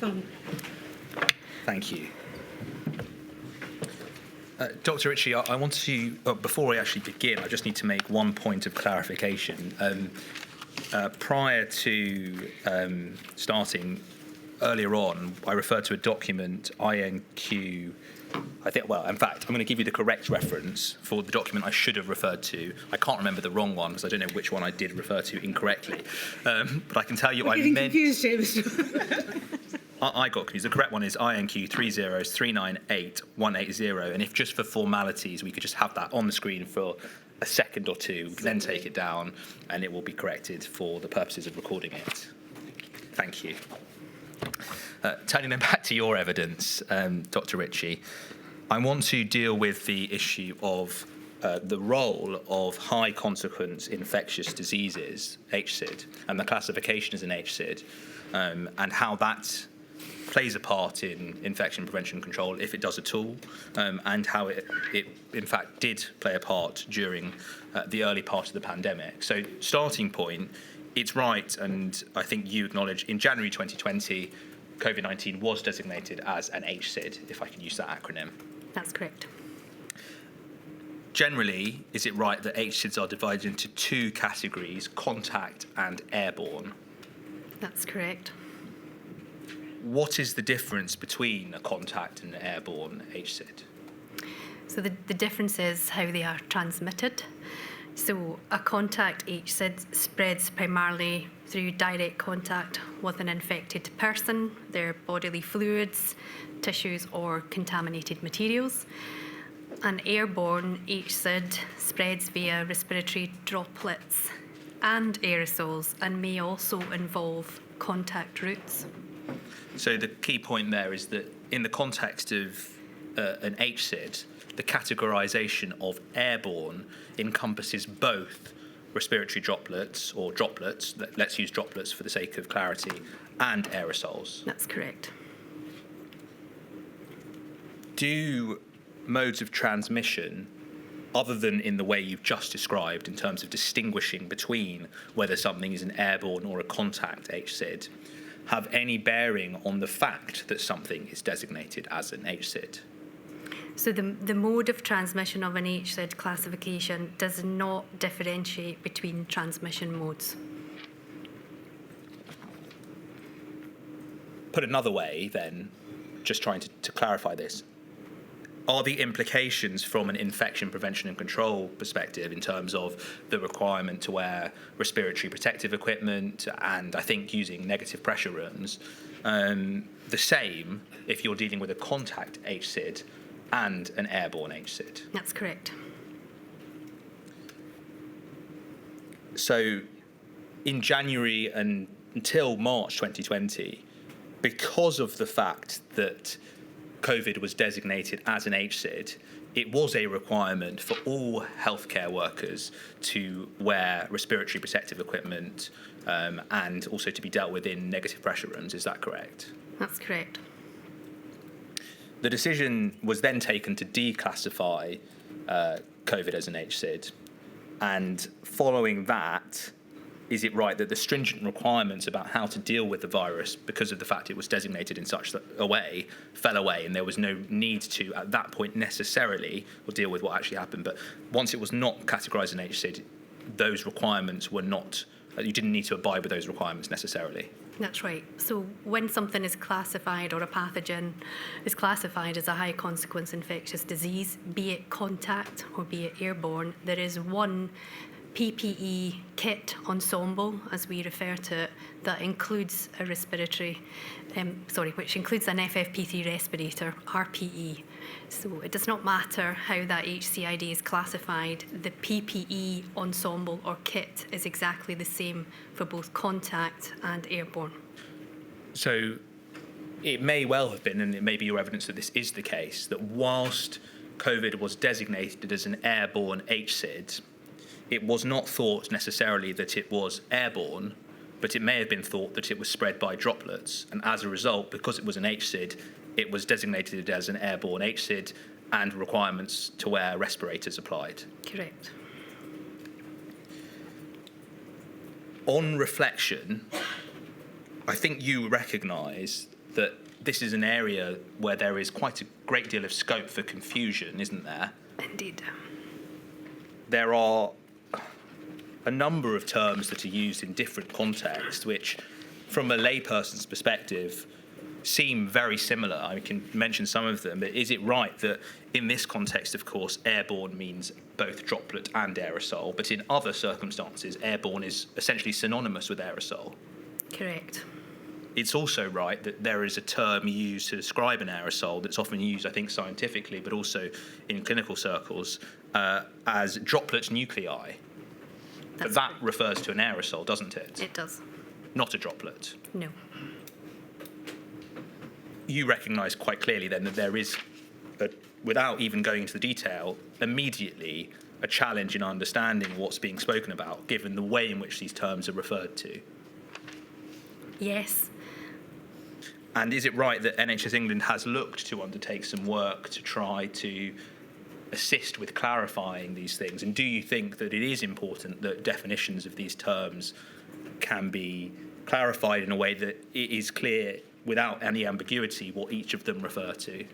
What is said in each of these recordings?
fine. Thank you. Dr. Ritchie, I want to, before I actually begin, I just need to make one point of clarification. Prior to starting, earlier on, I referred to a document, INQ, in fact, I'm going to give you the correct reference for the document I should have referred to. I can't remember the wrong one because I don't know which one I did refer to incorrectly. But I can tell you I meant... confused, James. I got confused. The correct one is INQ 30398-180, and if just for formalities we could just have that on the screen for a second or two, we can then take it down and it will be corrected for the purposes of recording it. Thank you. Turning then back to your evidence, Dr. Ritchie, I want to deal with the issue of the role of high consequence infectious diseases, HSID, and the classification as an HSID, and how that plays a part in infection prevention and control, if it does at all, and how it in fact did play a part during the early part of the pandemic. So starting point, it's right, and I think you acknowledge, in January 2020, COVID-19 was designated as an HSID, if I can use that acronym. That's correct. Generally, is it right that HSIDs are divided into two categories, contact and airborne? That's correct. What is the difference between a contact and an airborne HSID? So the difference is how they are transmitted. So a contact HSID spreads primarily through direct contact with an infected person, their bodily fluids, tissues or contaminated materials. An airborne HSID spreads via respiratory droplets and aerosols and may also involve contact routes. So the key point there is that in the context of an HSID, the categorization of airborne encompasses both respiratory droplets, or droplets, let's use droplets for the sake of clarity, and aerosols. That's correct. Do modes of transmission, other than in the way you've just described in terms of distinguishing between whether something is an airborne or a contact HSID, have any bearing on the fact that something is designated as an HSID? So the mode of transmission of an HSID classification does not differentiate between transmission modes. Put another way then, just trying to clarify this, are the implications from an infection prevention and control perspective in terms of the requirement to wear respiratory protective equipment and I think using negative pressure runs the same if you're dealing with a contact HSID and an airborne HSID? That's correct. So in January and until March 2020, because of the fact that COVID was designated as an HSID, it was a requirement for all healthcare workers to wear respiratory protective equipment and also to be dealt with in negative pressure rooms. Is that correct? That's correct. The decision was then taken to declassify COVID as an HSID, and following that, is it right that the stringent requirements about how to deal with the virus, because of the fact it was designated in such a way, fell away, and there was no need to, at that point necessarily, or deal with what actually happened, but once it was not categorised as an HSID, those requirements were not, you didn't need to abide with those requirements necessarily? That's right. So when something is classified, or a pathogen is classified as a high consequence infectious disease, be it contact or be it airborne, there is one PPE kit ensemble, as we refer to it, that includes a which includes an FFP3 respirator, RPE. So it does not matter how that HCID is classified, the PPE ensemble or kit is exactly the same for both contact and airborne. So it may well have been, and it may be your evidence that this is the case, that whilst COVID was designated as an airborne HSID, it was not thought necessarily that it was airborne, but it may have been thought that it was spread by droplets. And as a result, because it was an HSID, it was designated as an airborne HSID and requirements to wear respirators applied. Correct. On reflection, I think you recognise that this is an area where there is quite a great deal of scope for confusion, isn't there? Indeed. There are a number of terms that are used in different contexts, which, from a layperson's perspective, seem very similar. I can mention some of them, but is it right that in this context, of course, airborne means both droplet and aerosol, but in other circumstances, airborne is essentially synonymous with aerosol? Correct. It's also right that there is a term used to describe an aerosol that's often used, I think, scientifically, but also in clinical circles, as droplet nuclei. But that refers to an aerosol, doesn't it? It does. Not a droplet. No. You recognise quite clearly then that there is, without even going into the detail, immediately a challenge in understanding what's being spoken about, given the way in which these terms are referred to. Yes. And is it right that NHS England has looked to undertake some work to try to assist with clarifying these things? And do you think that it is important that definitions of these terms can be clarified in a way that it is clear without any ambiguity what each of them refer to?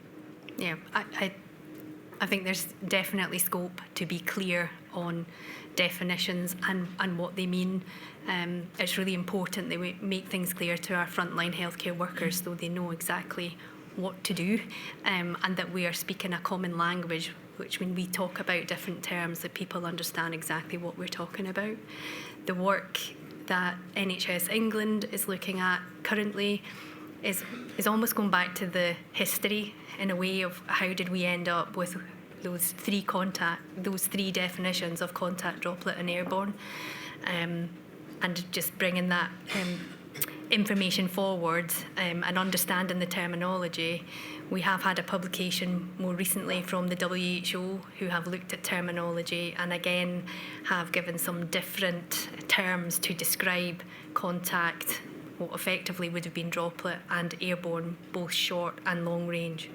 Yeah, I think there's definitely scope to be clear on definitions and what they mean. It's really important that we make things clear to our frontline healthcare workers so they know exactly what to do, and that we are speaking a common language, which when we talk about different terms, that people understand exactly what we're talking about. The work that NHS England is looking at currently is almost going back to the history in a way of how did we end up with those three definitions of contact, droplet and airborne, and just bringing that information forward and understanding the terminology. We have had a publication more recently from the WHO who have looked at terminology and again have given some different terms to describe contact, what effectively would have been droplet, and airborne, both short and long range.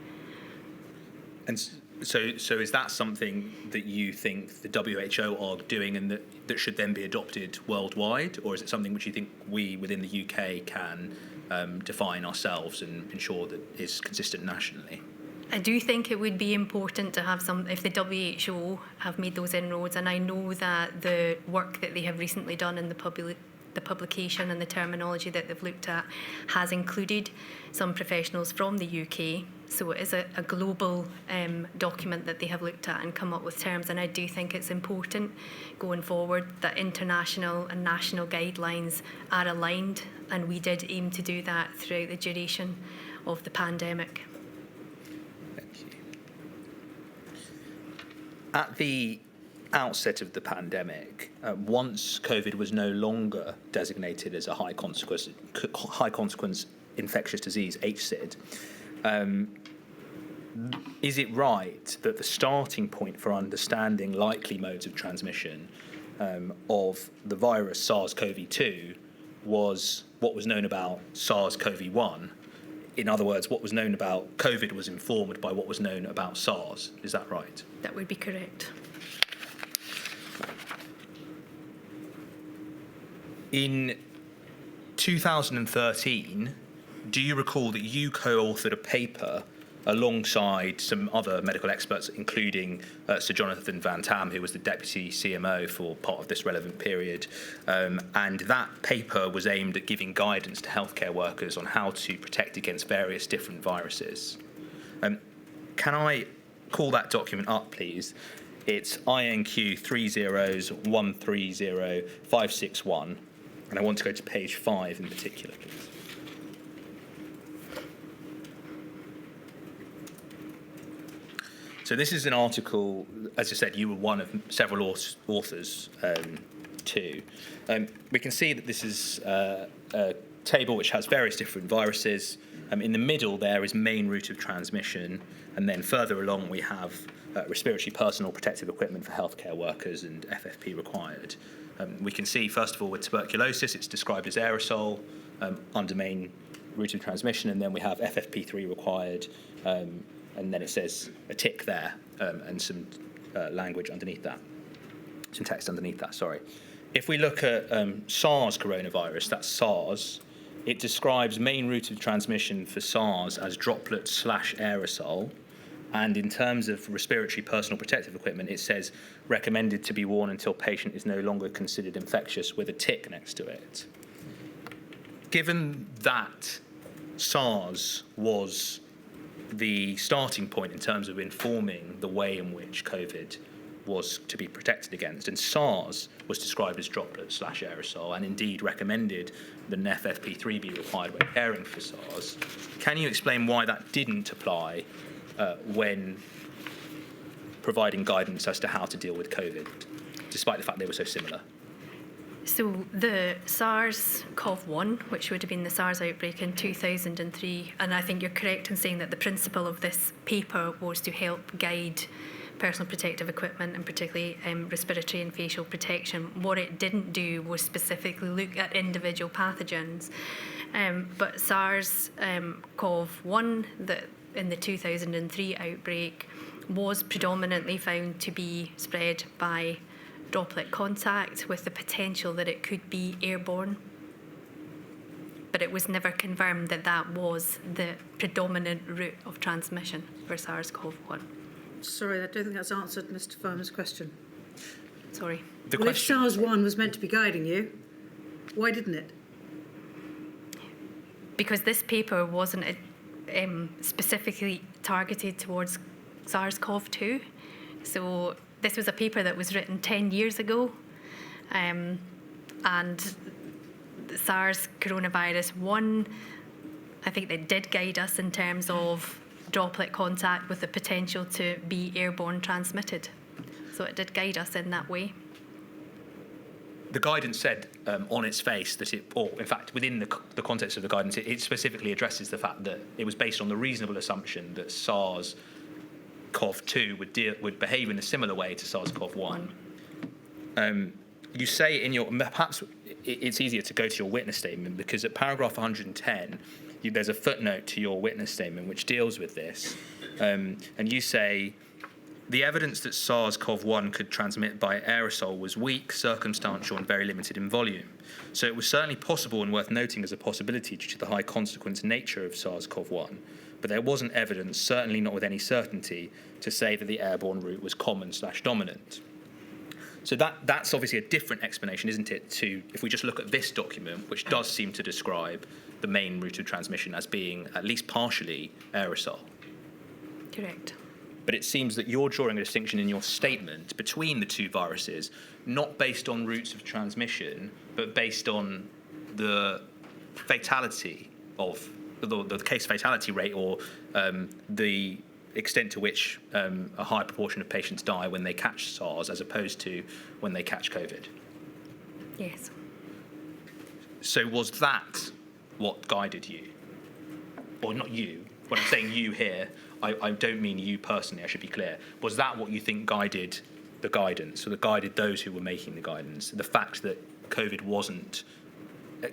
And so is that something that you think the WHO are doing and that should then be adopted worldwide, or is it something which you think we within the UK can define ourselves and ensure that is consistent nationally? I do think it would be important to have some, if the WHO have made those inroads, and I know that the work that they have recently done in the publication and the terminology that they've looked at has included some professionals from the UK. So it is a global document that they have looked at and come up with terms. And I do think it's important going forward that international and national guidelines are aligned. And we did aim to do that throughout the duration of the pandemic. Thank you. At the outset of the pandemic, once COVID was no longer designated as a high consequence infectious disease, HSID, is it right that the starting point for understanding likely modes of transmission of the virus SARS-CoV-2 was what was known about SARS-CoV-1? In other words, what was known about COVID was informed by what was known about SARS. Is that right? That would be correct. In 2013, do you recall that you co-authored a paper alongside some other medical experts, including Sir Jonathan Van Tam, who was the Deputy CMO for part of this relevant period, and that paper was aimed at giving guidance to healthcare workers on how to protect against various different viruses. Can I call that document up, please? It's INQ 30130-561, and I want to go to page 5 in particular, please. So this is an article, as I said, you were one of several authors too. We can see that this is a table which has various different viruses. In the middle there is main route of transmission, and then further along we have respiratory personal protective equipment for healthcare workers and FFP required. We can see, first of all, with tuberculosis, it's described as aerosol under main route of transmission, and then we have FFP3 required, and then it says a tick there, and some language underneath that, some text underneath that, sorry. If we look at SARS coronavirus, that's SARS, it describes main route of transmission for SARS as droplet/aerosol. And in terms of respiratory personal protective equipment, it says recommended to be worn until patient is no longer considered infectious, with a tick next to it. Given that SARS was the starting point in terms of informing the way in which COVID was to be protected against, and SARS was described as droplet/aerosol, and indeed recommended that an FFP3 be required when caring for SARS, can you explain why that didn't apply when providing guidance as to how to deal with COVID, despite the fact they were so similar? So the SARS-CoV-1, which would have been the SARS outbreak in 2003, and I think you're correct in saying that the principle of this paper was to help guide personal protective equipment, and particularly respiratory and facial protection. What it didn't do was specifically look at individual pathogens. But SARS-CoV-1, in the 2003 outbreak, was predominantly found to be spread by droplet contact, with the potential that it could be airborne. But it was never confirmed that that was the predominant route of transmission for SARS-CoV-1. Sorry, I don't think that's answered Mr. Farmer's question. Sorry. If SARS-1 was meant to be guiding you, why didn't it? Because this paper wasn't specifically targeted towards SARS-CoV-2. So this was a paper that was written 10 years ago, and SARS coronavirus 1, I think they did guide us in terms of droplet contact with the potential to be airborne transmitted. So it did guide us in that way. The guidance said on its face that or in fact within the context of the guidance, it specifically addresses the fact that it was based on the reasonable assumption that SARS-CoV-2 would behave in a similar way to SARS-CoV-1. You say in your, perhaps it's easier to go to your witness statement, because at paragraph 110, there's a footnote to your witness statement which deals with this, and you say, the evidence that SARS-CoV-1 could transmit by aerosol was weak, circumstantial, and very limited in volume. So it was certainly possible and worth noting as a possibility due to the high consequence nature of SARS-CoV-1, but there wasn't evidence, certainly not with any certainty, to say that the airborne route was common/dominant. So that's obviously a different explanation, isn't it, to if we just look at this document, which does seem to describe the main route of transmission as being at least partially aerosol. Correct. But it seems that you're drawing a distinction in your statement between the two viruses, not based on routes of transmission, but based on the fatality of the case fatality rate, or the extent to which a high proportion of patients die when they catch SARS as opposed to when they catch COVID. Yes. So was that what guided you? Or not you, when I'm saying you here, I don't mean you personally, I should be clear. Was that what you think guided the guidance, or that guided those who were making the guidance? The fact that COVID wasn't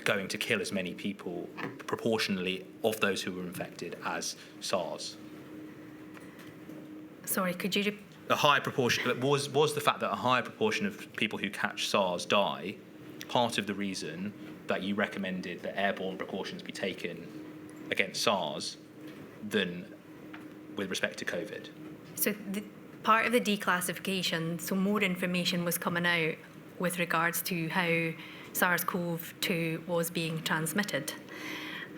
going to kill as many people proportionally of those who were infected as SARS? Sorry, could you... A high proportion, was the fact that a higher proportion of people who catch SARS die part of the reason that you recommended that airborne precautions be taken against SARS than with respect to COVID? So part of the declassification, so more information was coming out with regards to how SARS-CoV-2 was being transmitted.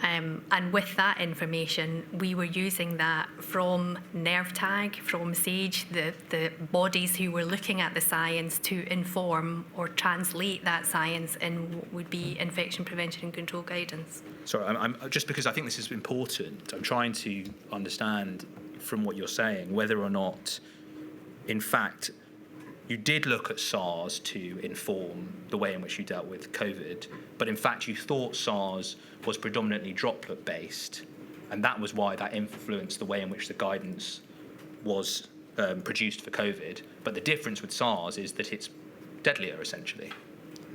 And with that information, we were using that from NERVTAG, from SAGE, the bodies who were looking at the science, to inform or translate that science in what would be infection prevention and control guidance. Sorry, I'm just because I think this is important, I'm trying to understand from what you're saying whether or not, in fact, you did look at SARS to inform the way in which you dealt with COVID, but in fact you thought SARS was predominantly droplet-based, and that was why that influenced the way in which the guidance was produced for COVID. But the difference with SARS is that it's deadlier, essentially.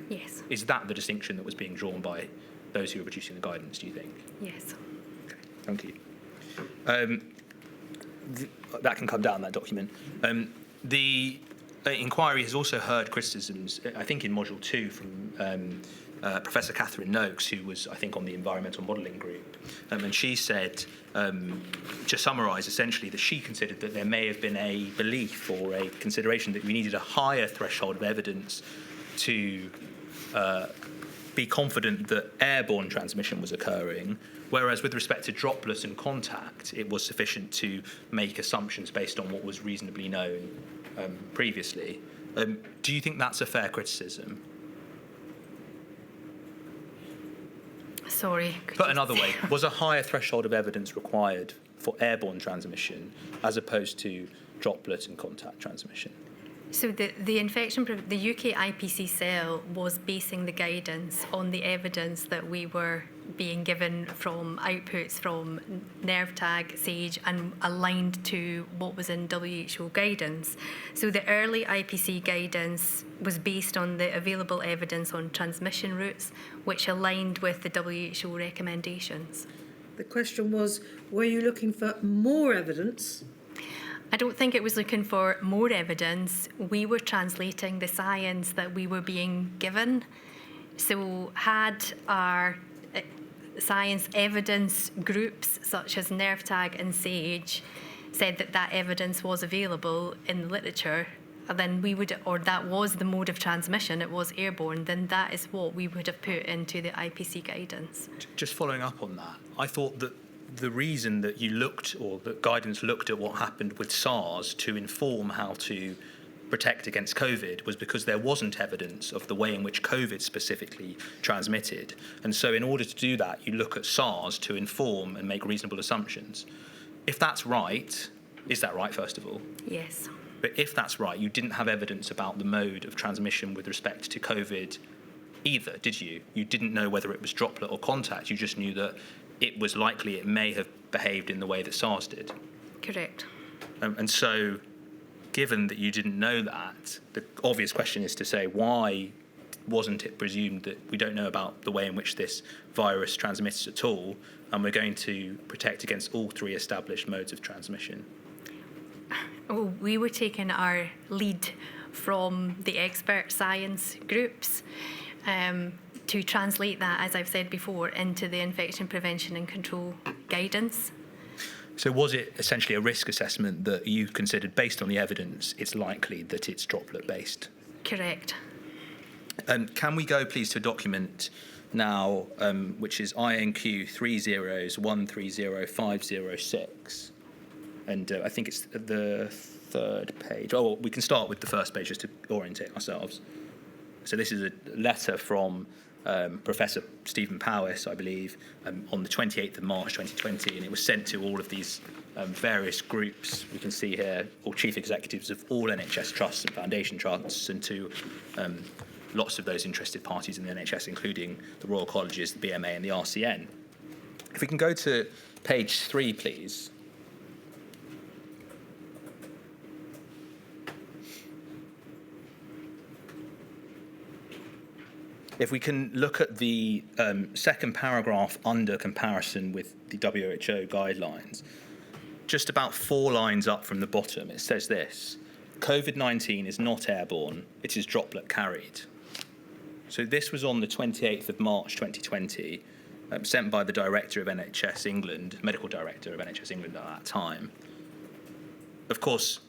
Yes. Is that the distinction that was being drawn by those who were producing the guidance, do you think? Yes. Okay, thank you. That can come down, that document. The inquiry has also heard criticisms, I think in Module 2, from Professor Catherine Noakes, who was, I think, on the environmental modelling group, and she said, to summarise essentially, that she considered that there may have been a belief or a consideration that we needed a higher threshold of evidence to be confident that airborne transmission was occurring, whereas with respect to droplets and contact, it was sufficient to make assumptions based on what was reasonably known previously. Do you think that's a fair criticism? Sorry. Put another way, was a higher threshold of evidence required for airborne transmission as opposed to droplet and contact transmission? So the UK IPC cell was basing the guidance on the evidence that we were being given from outputs from NERVTAG, SAGE, and aligned to what was in WHO guidance. So the early IPC guidance was based on the available evidence on transmission routes, which aligned with the WHO recommendations. The question was, were you looking for more evidence? I don't think it was looking for more evidence. We were translating the science that we were being given. So had our science evidence groups such as NERVTAG and SAGE said that that evidence was available in the literature, then we would, or that was the mode of transmission, it was airborne, then that is what we would have put into the IPC guidance. Just following up on that, I thought that the reason that you looked, or that guidance looked at what happened with SARS to inform how to protect against COVID was because there wasn't evidence of the way in which COVID specifically transmitted. And so in order to do that, you look at SARS to inform and make reasonable assumptions. If that's right, is that right, first of all? Yes. But if that's right, you didn't have evidence about the mode of transmission with respect to COVID either, did you? You didn't know whether it was droplet or contact. You just knew that it was likely it may have behaved in the way that SARS did. Correct. And so, given that you didn't know that, the obvious question is to say, why wasn't it presumed that we don't know about the way in which this virus transmits at all, and we're going to protect against all three established modes of transmission? Oh, we were taking our lead from the expert science groups to translate that, as I've said before, into the infection prevention and control guidance. So was it essentially a risk assessment that you considered, based on the evidence, it's likely that it's droplet-based? Correct. Can we go, please, to a document now, which is INQ 301300506? And I think it's the third page. Oh, well, we can start with the first page just to orientate ourselves. So this is a letter from Professor Stephen Powis, I believe, on the 28th of March 2020, and it was sent to all of these various groups. We can see here all chief executives of all NHS trusts and foundation trusts, and to lots of those interested parties in the NHS, including the Royal Colleges, the BMA and the RCN. If we can go to page 3, please. If we can look at the second paragraph under comparison with the WHO guidelines, just about 4 lines up from the bottom, it says this: COVID-19 is not airborne, it is droplet carried. So this was on the 28th of March 2020, sent by the director of NHS England, medical director of NHS England at that time. Of course,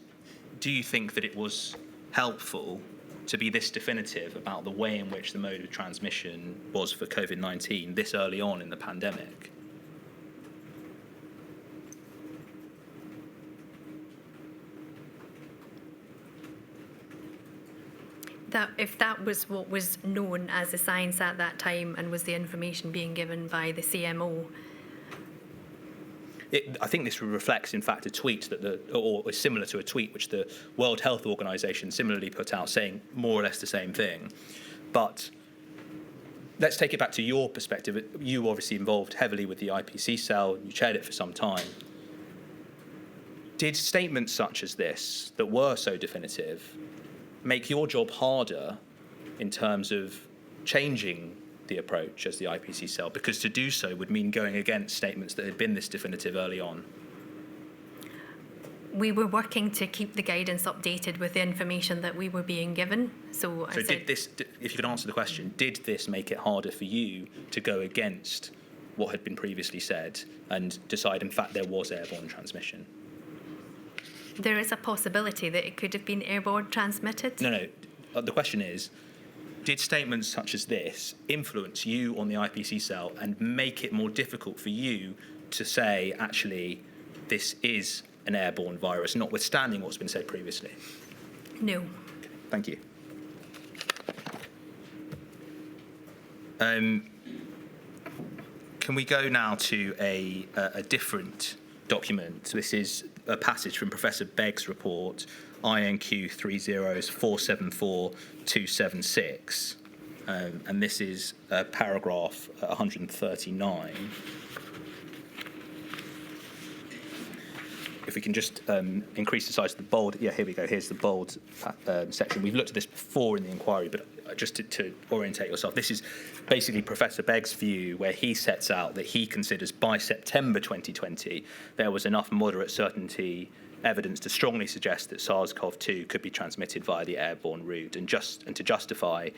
do you think that it was helpful to be this definitive about the way in which the mode of transmission was for COVID-19 this early on in the pandemic? That if that was what was known as the science at that time and was the information being given by the CMO. I think this reflects, in fact, a tweet or is similar to a tweet which the World Health Organization similarly put out, saying more or less the same thing. But let's take it back to your perspective. You obviously involved heavily with the IPC cell. You chaired it for some time. Did statements such as this, that were so definitive, make your job harder in terms of changing the approach as the IPC cell? Because to do so would mean going against statements that had been this definitive early on. We were working to keep the guidance updated with the information that we were being given. So did this, if you could answer the question, did this make it harder for you to go against what had been previously said and decide, in fact, there was airborne transmission? There is a possibility that it could have been airborne transmitted. No. The question is, did statements such as this influence you on the IPC cell and make it more difficult for you to say, actually, this is an airborne virus, notwithstanding what's been said previously? No. Okay, thank you. Can we go now to a different document? So this is a passage from Professor Begg's report, INQ 30474-276, and this is paragraph 139. If we can just increase the size of the bold. Yeah, here we go. Here's the bold section. We've looked at this before in the inquiry, but just to orientate yourself, this is basically Professor Begg's view, where he sets out that he considers by September 2020 there was enough moderate certainty evidence to strongly suggest that SARS-CoV-2 could be transmitted via the airborne route, and to justify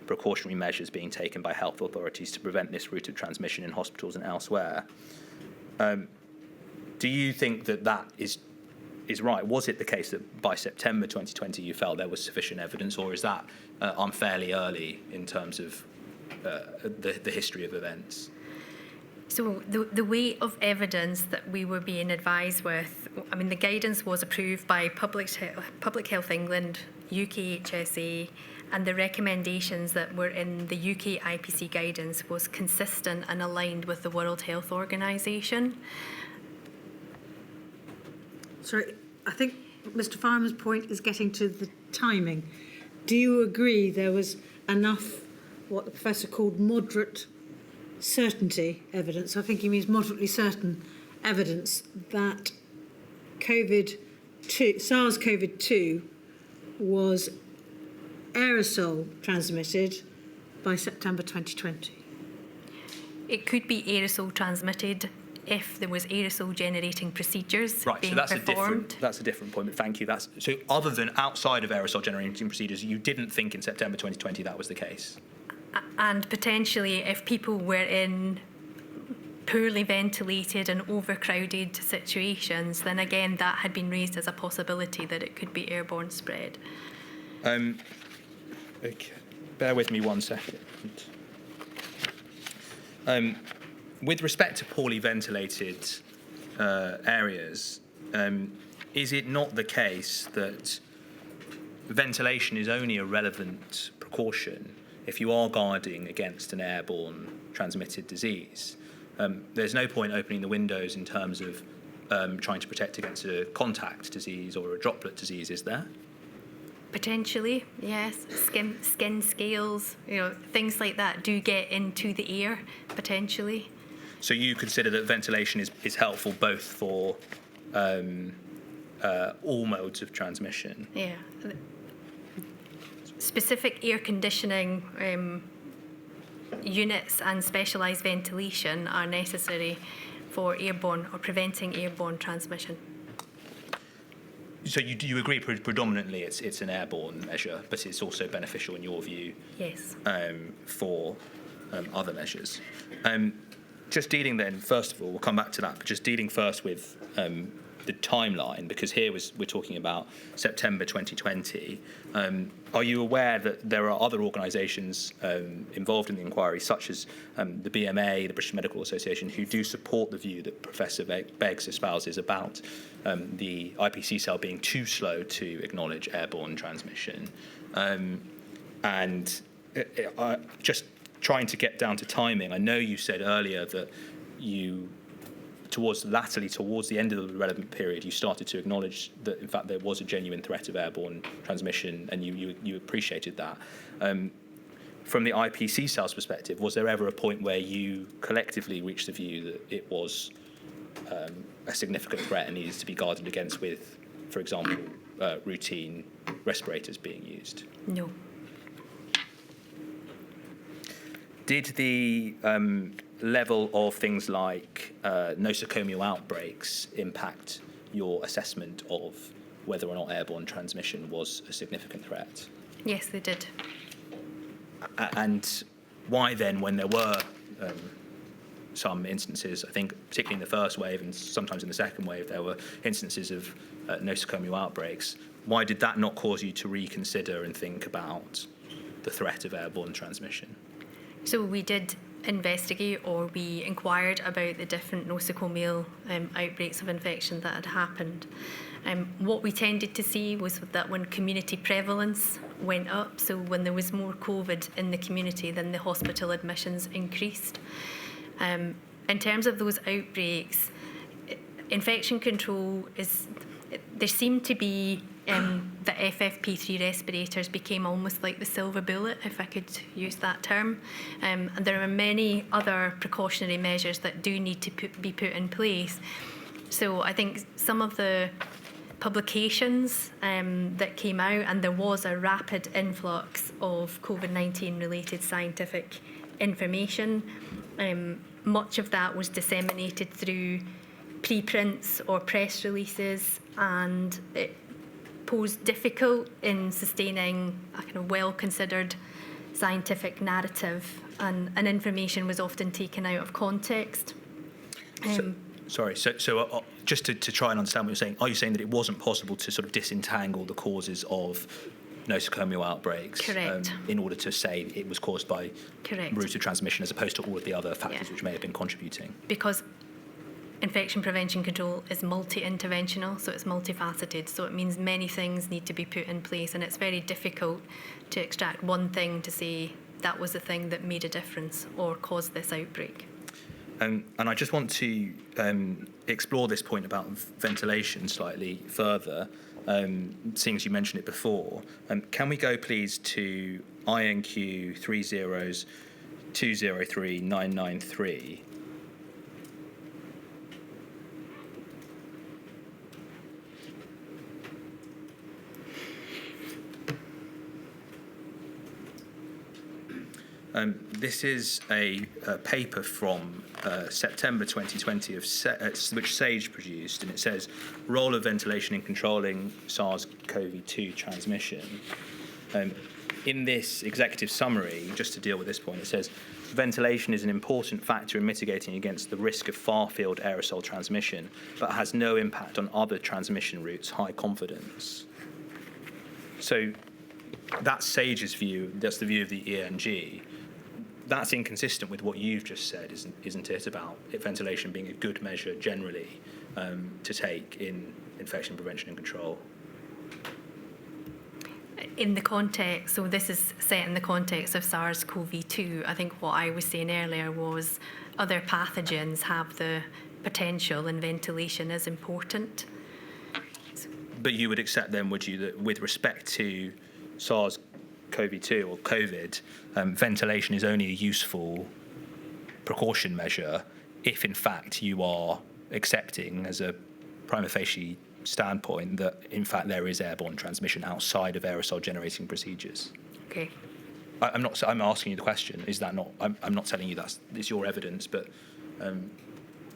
precautionary measures being taken by health authorities to prevent this route of transmission in hospitals and elsewhere. Do you think that is right? Was it the case that by September 2020 you felt there was sufficient evidence, or is that unfairly early in terms of the history of events? So the weight of evidence that we were being advised with, I mean, the guidance was approved by Public Health England, UK HSA, and the recommendations that were in the UK IPC guidance was consistent and aligned with the World Health Organization. Sorry, I think Mr. Fireman's point is getting to the timing. Do you agree there was enough, what the professor called moderate certainty evidence, I think he means moderately certain evidence, that SARS-CoV-2 was aerosol transmitted by September 2020? It could be aerosol transmitted if there was aerosol generating procedures being performed. That's a different point, but thank you. So other than outside of aerosol generating procedures, you didn't think in September 2020 that was the case? And potentially if people were in poorly ventilated and overcrowded situations, then again that had been raised as a possibility that it could be airborne spread. Okay. Bear with me 1 second. With respect to poorly ventilated areas, is it not the case that ventilation is only a relevant precaution if you are guarding against an airborne transmitted disease? There's no point opening the windows in terms of trying to protect against a contact disease or a droplet disease, is there? Potentially, yes. Skin scales, things like that do get into the air, potentially. So you consider that ventilation is helpful both for all modes of transmission? Yeah. Specific air conditioning units and specialised ventilation are necessary for airborne or preventing airborne transmission. So you agree predominantly it's an airborne measure, but it's also beneficial in your view? Yes. For other measures. Just dealing then, first of all, we'll come back to that, but just dealing first with the timeline, because here we're talking about September 2020. Are you aware that there are other organisations involved in the inquiry, such as the BMA, the British Medical Association, who do support the view that Professor Beggs espouses about the IPC cell being too slow to acknowledge airborne transmission? Just trying to get down to timing, I know you said earlier that you, towards the end of the relevant period, you started to acknowledge that, in fact, there was a genuine threat of airborne transmission, and you appreciated that. From the IPC cell's perspective, was there ever a point where you collectively reached the view that it was a significant threat and needed to be guarded against with, for example, routine respirators being used? No. Did the level of things like nosocomial outbreaks impact your assessment of whether or not airborne transmission was a significant threat? Yes, they did. And why then, when there were some instances, I think particularly in the first wave and sometimes in the second wave, there were instances of nosocomial outbreaks, why did that not cause you to reconsider and think about the threat of airborne transmission? So we did investigate, or we inquired about the different nosocomial outbreaks of infection that had happened. What we tended to see was that when community prevalence went up, so when there was more COVID in the community, then the hospital admissions increased. In terms of those outbreaks, infection control there seemed to be the FFP3 respirators became almost like the silver bullet, if I could use that term. And there are many other precautionary measures that do need to be put in place. So I think some of the publications that came out, and there was a rapid influx of COVID-19 related scientific information. Much of that was disseminated through preprints or press releases, and it posed difficult in sustaining a kind of well-considered scientific narrative, and information was often taken out of context. So just to try and understand what you're saying, are you saying that it wasn't possible to sort of disentangle the causes of nosocomial outbreaks? Correct. In order to say it was caused by Correct. route of transmission as opposed to all of the other factors which may have been contributing? Because infection prevention control is multi-interventional, so it's multifaceted, so it means many things need to be put in place, and it's very difficult to extract one thing to say that was the thing that made a difference or caused this outbreak. And I just want to explore this point about ventilation slightly further, seeing as you mentioned it before. Can we go, please, to INQ 30203993? This is a paper from September 2020 which SAGE produced, and it says, role of ventilation in controlling SARS-CoV-2 transmission. In this executive summary, just to deal with this point, it says, ventilation is an important factor in mitigating against the risk of far-field aerosol transmission, but has no impact on other transmission routes, high confidence. So that's SAGE's view, that's the view of the ENG. That's inconsistent with what you've just said, isn't it, about ventilation being a good measure generally to take in infection prevention and control? In the context, so this is set in the context of SARS-CoV-2, I think what I was saying earlier was other pathogens have the potential, and ventilation is important. But you would accept then, would you, that with respect to SARS-CoV-2 or COVID, ventilation is only a useful precaution measure if, in fact, you are accepting as a prima facie standpoint that, in fact, there is airborne transmission outside of aerosol-generating procedures? Okay. I'm asking you the question. Is that not? I'm not telling you it's your evidence, but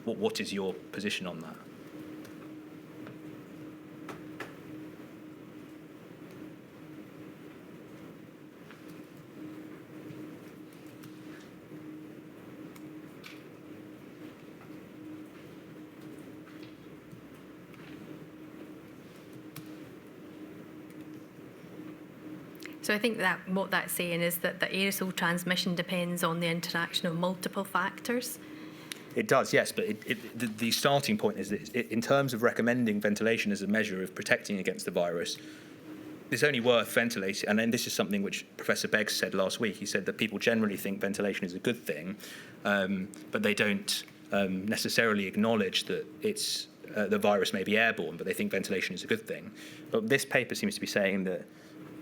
what is your position on that? So I think that what that's saying is that the aerosol transmission depends on the interaction of multiple factors. It does, yes, but the starting point is that in terms of recommending ventilation as a measure of protecting against the virus, it's only worth ventilating. And then this is something which Professor Beggs said last week. He said that people generally think ventilation is a good thing, but they don't necessarily acknowledge that it's the virus may be airborne, but they think ventilation is a good thing. But this paper seems to be saying that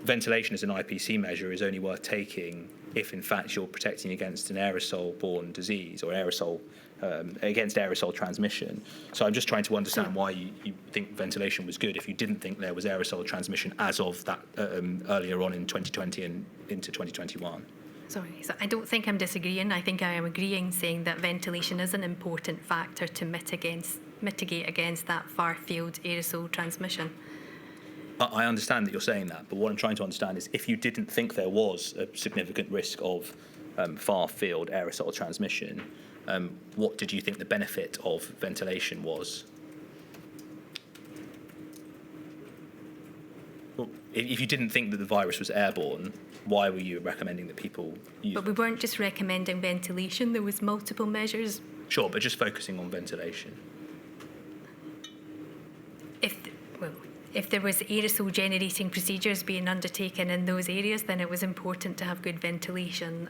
ventilation as an IPC measure is only worth taking if, in fact, you're protecting against an aerosol-borne disease or against aerosol transmission. So I'm just trying to understand why you think ventilation was good if you didn't think there was aerosol transmission as of that earlier on in 2020 and into 2021. Sorry, so I don't think I'm disagreeing. I think I am agreeing, saying that ventilation is an important factor to mitigate mitigate against that far-field aerosol transmission. I understand that you're saying that, but what I'm trying to understand is if you didn't think there was a significant risk of far-field aerosol transmission, what did you think the benefit of ventilation was? Well, if you didn't think that the virus was airborne, why were you recommending that people use But we weren't just recommending ventilation, there was multiple measures. Sure, but just focusing on ventilation. If there was aerosol generating procedures being undertaken in those areas, then it was important to have good ventilation.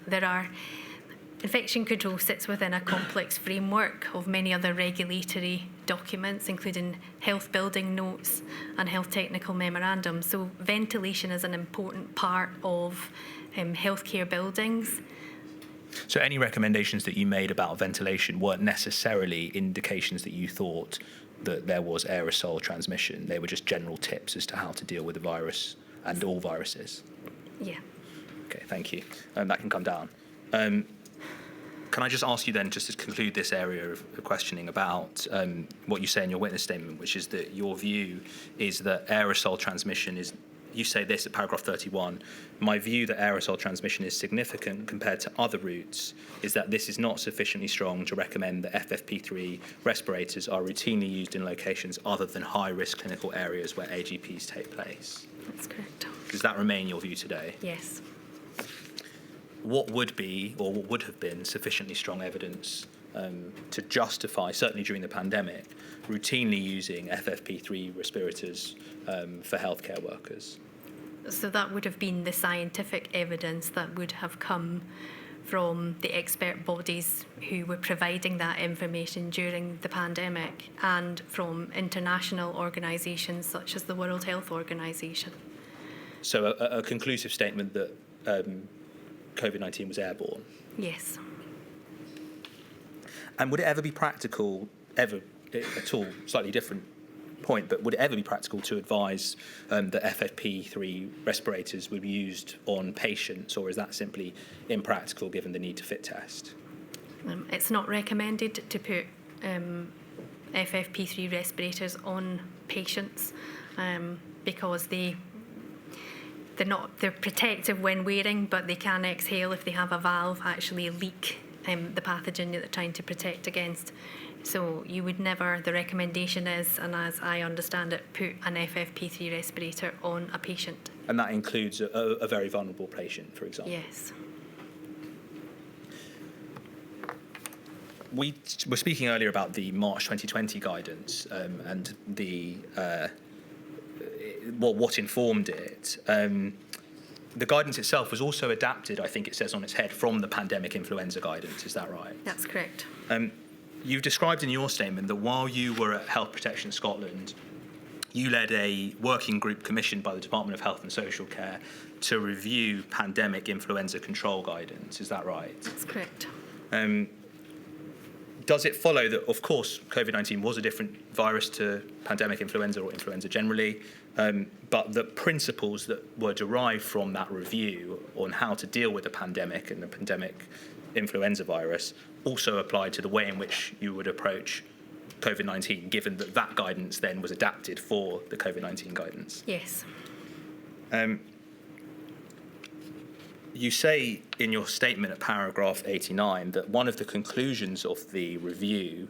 Infection control sits within a complex framework of many other regulatory documents, including health building notes and health technical memorandums. So ventilation is an important part of healthcare buildings. So any recommendations that you made about ventilation weren't necessarily indications that you thought that there was aerosol transmission. They were just general tips as to how to deal with the virus and all viruses. Yeah. Okay, thank you. That can come down. Can I just ask you then, just to conclude this area of questioning about what you say in your witness statement, which is that your view is that aerosol transmission is, you say this at paragraph 31, my view that aerosol transmission is significant compared to other routes is that this is not sufficiently strong to recommend that FFP3 respirators are routinely used in locations other than high-risk clinical areas where AGPs take place. That's correct. Does that remain your view today? Yes. What would be, or what would have been, sufficiently strong evidence to justify, certainly during the pandemic, routinely using FFP3 respirators for healthcare workers? So that would have been the scientific evidence that would have come from the expert bodies who were providing that information during the pandemic and from international organisations such as the World Health Organization. So a conclusive statement that COVID-19 was airborne? Yes. And would it ever be practical, ever at all, slightly different point, but would it ever be practical to advise that FFP3 respirators would be used on patients, or is that simply impractical given the need to fit test? It's not recommended to put FFP3 respirators on patients because they're protective when wearing, but they can exhale if they have a valve, actually leak the pathogen that they're trying to protect against. So you would never, the recommendation is, and as I understand it, put an FFP3 respirator on a patient. And that includes a very vulnerable patient, for example? Yes. We were speaking earlier about the March 2020 guidance and the what informed it. The guidance itself was also adapted, I think it says on its head, from the pandemic influenza guidance. Is that right? That's correct. You've described in your statement that while you were at Health Protection Scotland, you led a working group commissioned by the Department of Health and Social Care to review pandemic influenza control guidance. Is that right? That's correct. Does it follow that, of course, COVID-19 was a different virus to pandemic influenza or influenza generally, but the principles that were derived from that review on how to deal with the pandemic and the pandemic influenza virus also applied to the way in which you would approach COVID-19, given that that guidance then was adapted for the COVID-19 guidance? Yes. You say in your statement at paragraph 89 that one of the conclusions of the review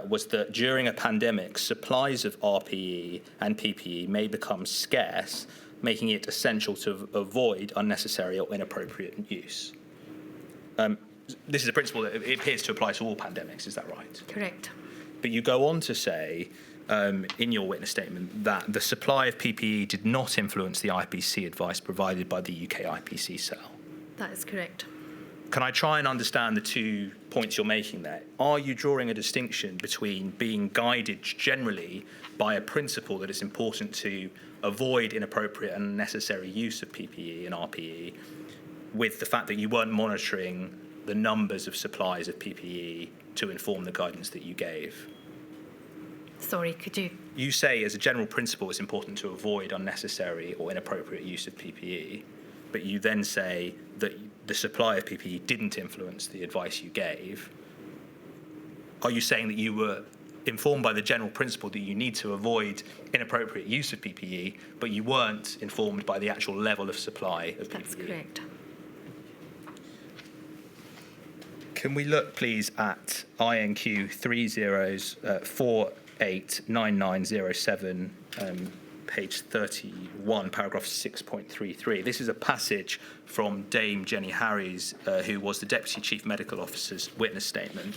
was that during a pandemic, supplies of RPE and PPE may become scarce, making it essential to avoid unnecessary or inappropriate use. This is a principle that it appears to apply to all pandemics, is that right? Correct. But you go on to say in your witness statement that the supply of PPE did not influence the IPC advice provided by the UK IPC cell. That is correct. Can I try and understand the 2 points you're making there? Are you drawing a distinction between being guided generally by a principle that it's important to avoid inappropriate and unnecessary use of PPE and RPE with the fact that you weren't monitoring the numbers of supplies of PPE to inform the guidance that you gave? Sorry, could you? You say as a general principle it's important to avoid unnecessary or inappropriate use of PPE, but you then say that the supply of PPE didn't influence the advice you gave. Are you saying that you were informed by the general principle that you need to avoid inappropriate use of PPE, but you weren't informed by the actual level of supply of PPE. That's correct. Can we look, please, at INQ 30489907, page 31, paragraph 6.33. This is a passage from Dame Jenny Harries, who was the Deputy Chief Medical Officer's witness statement.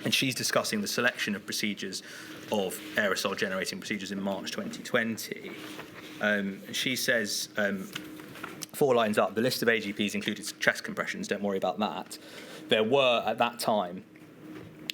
And she's discussing the selection of procedures of aerosol generating procedures in March 2020. She says, 4 lines up, the list of AGPs included chest compressions, don't worry about that. There were, at that time,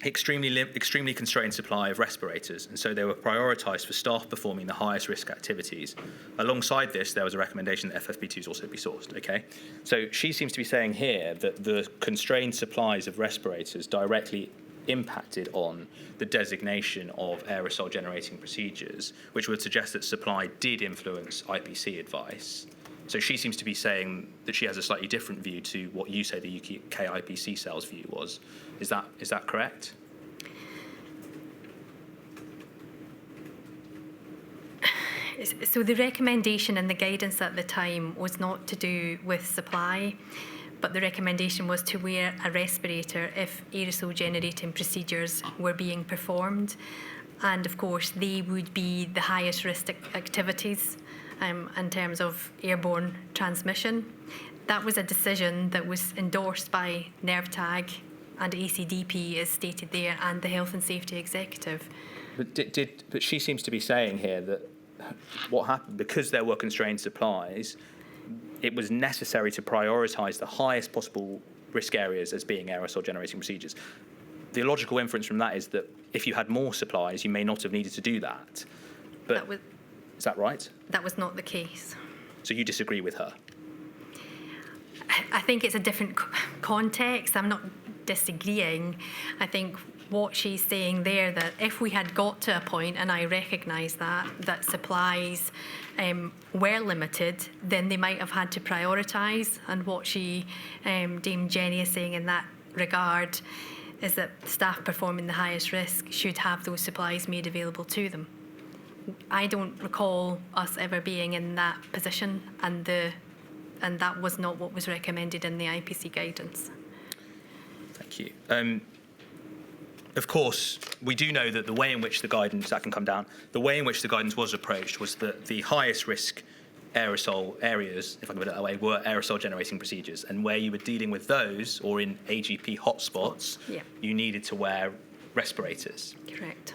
extremely constrained supply of respirators, and so they were prioritised for staff performing the highest risk activities. Alongside this, there was a recommendation that FFP2s also be sourced, okay? So she seems to be saying here that the constrained supplies of respirators directly impacted on the designation of aerosol generating procedures, which would suggest that supply did influence IPC advice. So she seems to be saying that she has a slightly different view to what you say the UK IPC cell's view was. Is that correct? So the recommendation and the guidance at the time was not to do with supply, but the recommendation was to wear a respirator if aerosol generating procedures were being performed. And of course, they would be the highest risk activities in terms of airborne transmission. That was a decision that was endorsed by NERVTAG and ACDP, as stated there, and the Health and Safety Executive. But she seems to be saying here that what happened, because there were constrained supplies, it was necessary to prioritise the highest possible risk areas as being aerosol generating procedures. The logical inference from that is that if you had more supplies, you may not have needed to do that. But is that right? That was not the case. So you disagree with her? I think it's a different context. I'm not disagreeing. I think what she's saying there, that if we had got to a point, and I recognise that supplies were limited, then they might have had to prioritise. And what Dame Jenny is saying in that regard is that staff performing the highest risk should have those supplies made available to them. I don't recall us ever being in that position, and that was not what was recommended in the IPC guidance. Thank you. Of course, we do know that the way in which the guidance, that can come down, the way in which the guidance was approached was that the highest risk aerosol areas, if I can put it that way, were aerosol generating procedures. And where you were dealing with those, or in AGP hotspots, you needed to wear respirators. Correct.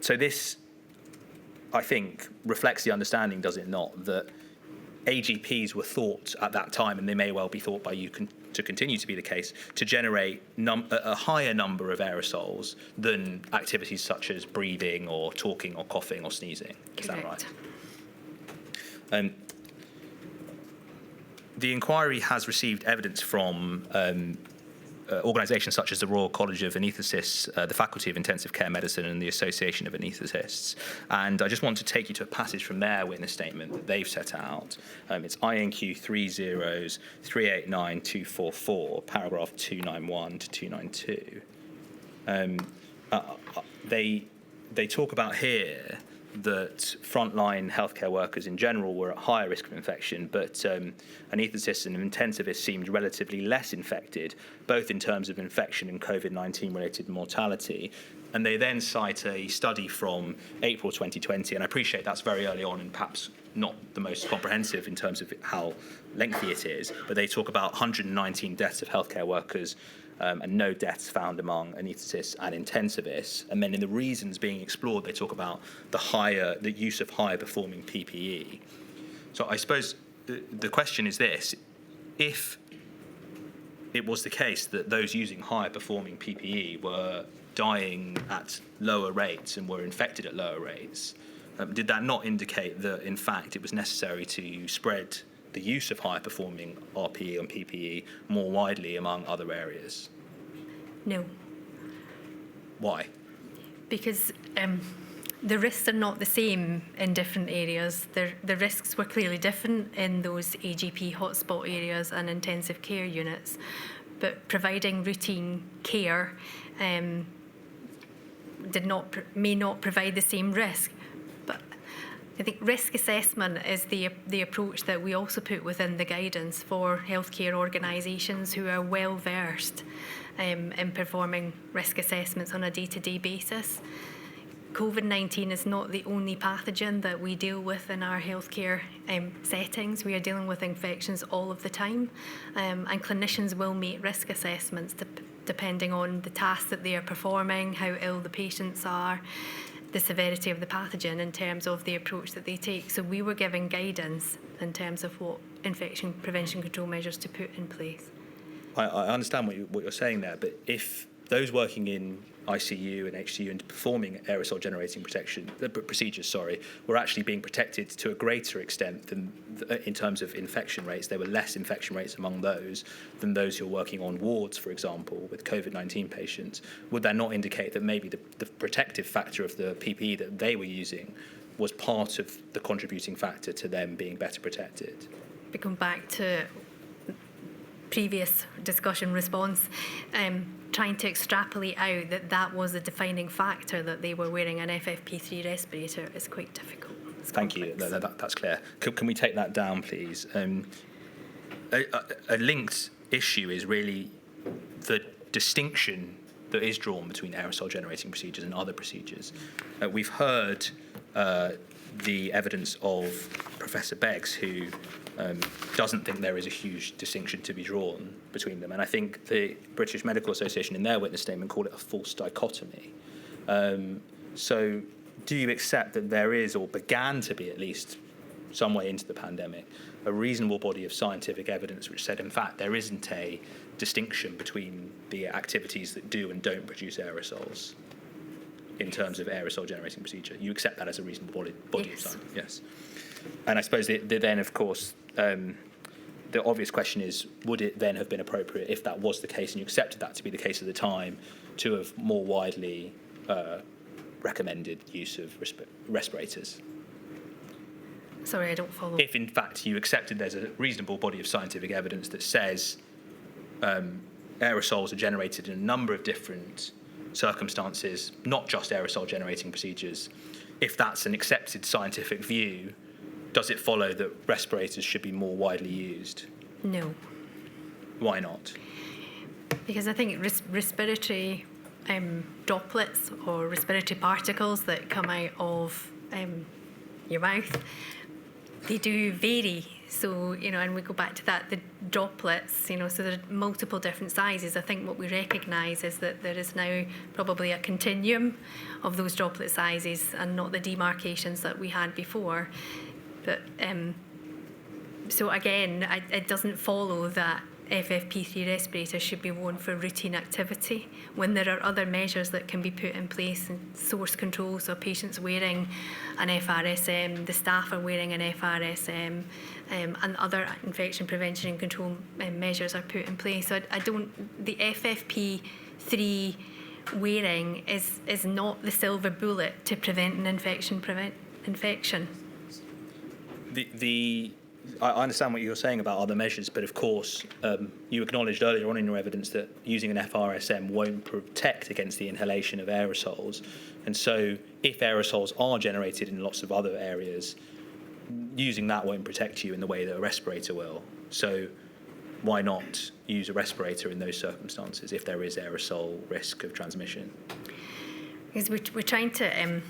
So this, I think, reflects the understanding, does it not, that AGPs were thought at that time, and they may well be thought by you to continue to be the case, to generate a higher number of aerosols than activities such as breathing or talking or coughing or sneezing. Is that right? The inquiry has received evidence from organisations such as the Royal College of Anaesthetists, the Faculty of Intensive Care Medicine and the Association of Anaesthetists. And I just want to take you to a passage from their witness statement that they've set out. It's INQ 303892444, paragraph 291 to 292. They talk about here that frontline healthcare workers in general were at higher risk of infection, but anaesthetists and intensivists seemed relatively less infected, both in terms of infection and COVID-19 related mortality. And they then cite a study from April 2020, and I appreciate that's very early on and perhaps not the most comprehensive in terms of how lengthy it is, but they talk about 119 deaths of healthcare workers and no deaths found among anaesthetists and intensivists. And then in the reasons being explored, they talk about the use of higher performing PPE. So I suppose the question is this: if it was the case that those using higher performing PPE were dying at lower rates and were infected at lower rates, did that not indicate that in fact it was necessary to spread the use of higher performing RPE and PPE more widely among other areas? No. Why? Because the risks are not the same in different areas. The risks were clearly different in those AGP hotspot areas and intensive care units. but providing routine care may not provide the same risk. But I think risk assessment is the approach that we also put within the guidance for healthcare organisations who are well versed in performing risk assessments on a day-to-day basis. COVID-19 is not the only pathogen that we deal with in our healthcare settings. We are dealing with infections all of the time, and clinicians will make risk assessments depending on the tasks that they are performing, how ill the patients are, the severity of the pathogen in terms of the approach that they take. So we were giving guidance in terms of what infection prevention control measures to put in place. I understand what you're saying there, but if those working in ICU and HCU and performing aerosol generating procedures, were actually being protected to a greater extent than in terms of infection rates. There were less infection rates among those than those who are working on wards, for example, with COVID-19 patients. Would that not indicate that maybe the protective factor of the PPE that they were using was part of the contributing factor to them being better protected? We come back to previous discussion response, trying to extrapolate out that was a defining factor, that they were wearing an FFP3 respirator, is quite difficult. Thank you. That's clear. Can we take that down, please? A linked issue is really the distinction that is drawn between aerosol generating procedures and other procedures. We've heard the evidence of Professor Beggs, who doesn't think there is a huge distinction to be drawn between them. And I think the British Medical Association, in their witness statement, called it a false dichotomy. So do you accept that there is, or began to be at least some way into the pandemic, a reasonable body of scientific evidence which said, in fact, there isn't a distinction between the activities that do and don't produce aerosols in terms of aerosol generating procedure? You accept that as a reasonable body of science? Yes. And I suppose then, of course, the obvious question is, would it then have been appropriate, if that was the case, and you accepted that to be the case at the time, to have more widely recommended use of respirators? Sorry, I don't follow. If, in fact, you accepted there's a reasonable body of scientific evidence that says aerosols are generated in a number of different circumstances, not just aerosol generating procedures, if that's an accepted scientific view, does it follow that respirators should be more widely used? No. Why not? Because I think respiratory droplets or respiratory particles that come out of your mouth, they do vary. So, and we go back to that, the droplets, so there are multiple different sizes. I think what we recognise is that there is now probably a continuum of those droplet sizes and not the demarcations that we had before. But so again, it doesn't follow that FFP3 respirators should be worn for routine activity when there are other measures that can be put in place, and source control, so patients wearing an FRSM, the staff are wearing an FRSM, and other infection prevention and control measures are put in place. So the FFP3 wearing is not the silver bullet to prevent an infection. I understand what you're saying about other measures, but of course, you acknowledged earlier on in your evidence that using an FRSM won't protect against the inhalation of aerosols. And so if aerosols are generated in lots of other areas, using that won't protect you in the way that a respirator will. So why not use a respirator in those circumstances if there is aerosol risk of transmission? Because we're trying to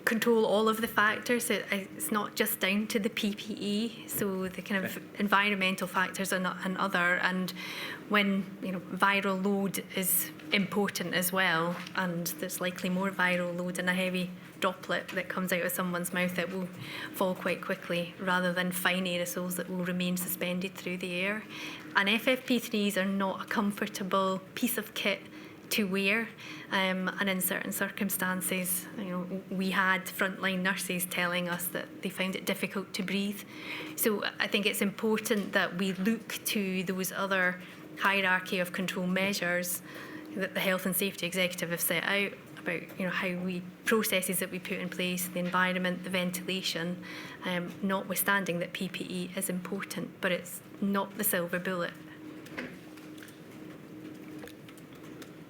control all of the factors. It's not just down to the PPE, so the kind of environmental factors are another, and when viral load is important as well, and there's likely more viral load in a heavy droplet that comes out of someone's mouth that will fall quite quickly, rather than fine aerosols that will remain suspended through the air. And FFP3s are not a comfortable piece of kit to wear, and in certain circumstances, we had frontline nurses telling us that they found it difficult to breathe. So I think it's important that we look to those other hierarchy of control measures that the Health and Safety Executive have set out about how processes that we put in place, the environment, the ventilation, notwithstanding that PPE is important, but it's not the silver bullet.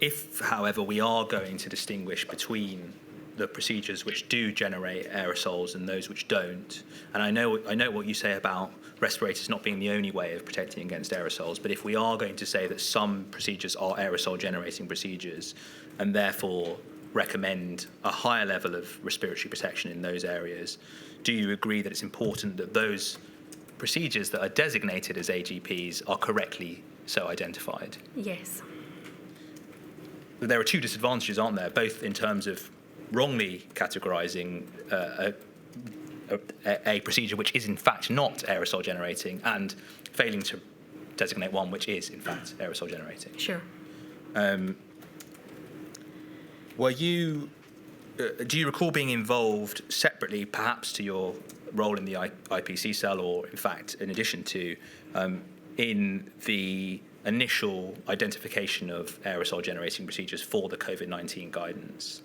If, however, we are going to distinguish between the procedures which do generate aerosols and those which don't, and I know what you say about respirators not being the only way of protecting against aerosols, but if we are going to say that some procedures are aerosol generating procedures and therefore recommend a higher level of respiratory protection in those areas, do you agree that it's important that those procedures that are designated as AGPs are correctly so identified? Yes. There are two disadvantages, aren't there, both in terms of wrongly categorising a procedure which is in fact not aerosol generating and failing to designate one which is in fact aerosol generating. Sure. Do you recall being involved separately, perhaps to your role in the IPC cell, or in fact in addition to, in the initial identification of aerosol generating procedures for the COVID-19 guidance?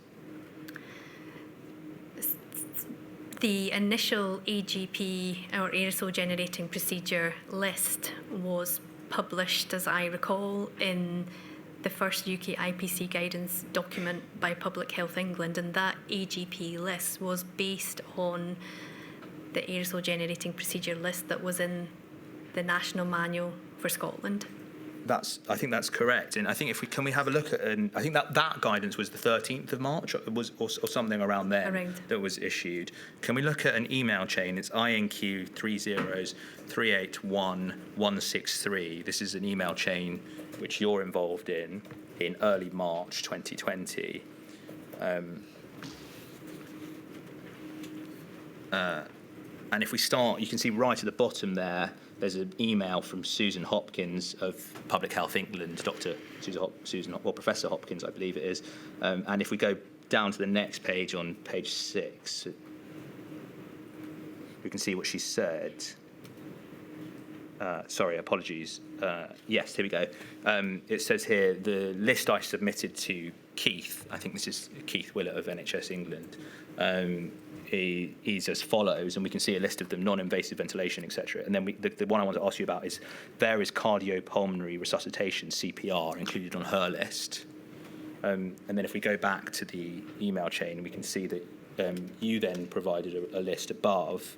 The initial AGP or aerosol generating procedure list was published, as I recall, in the first UK IPC guidance document by Public Health England, and that AGP list was based on the aerosol generating procedure list that was in the National Manual for Scotland. I think that's correct, and I think can we have a look at? I think that guidance was the 13th of March, or something around there that was issued. Can we look at an email chain? It's INQ 303816163. This is an email chain which you're involved in early March 2020. And if we start, you can see right at the bottom there, there's an email from Susan Hopkins of Public Health England, Professor Hopkins, I believe it is. And if we go down to the next page, on page 6, we can see what she said. Sorry, apologies. Yes, here we go. It says here, the list I submitted to Keith, I think this is Keith Willett of NHS England, is as follows, and we can see a list of them: non-invasive ventilation, etc. And then the one I want to ask you about is there is cardiopulmonary resuscitation, CPR, included on her list. And then if we go back to the email chain, we can see that you then provided a list above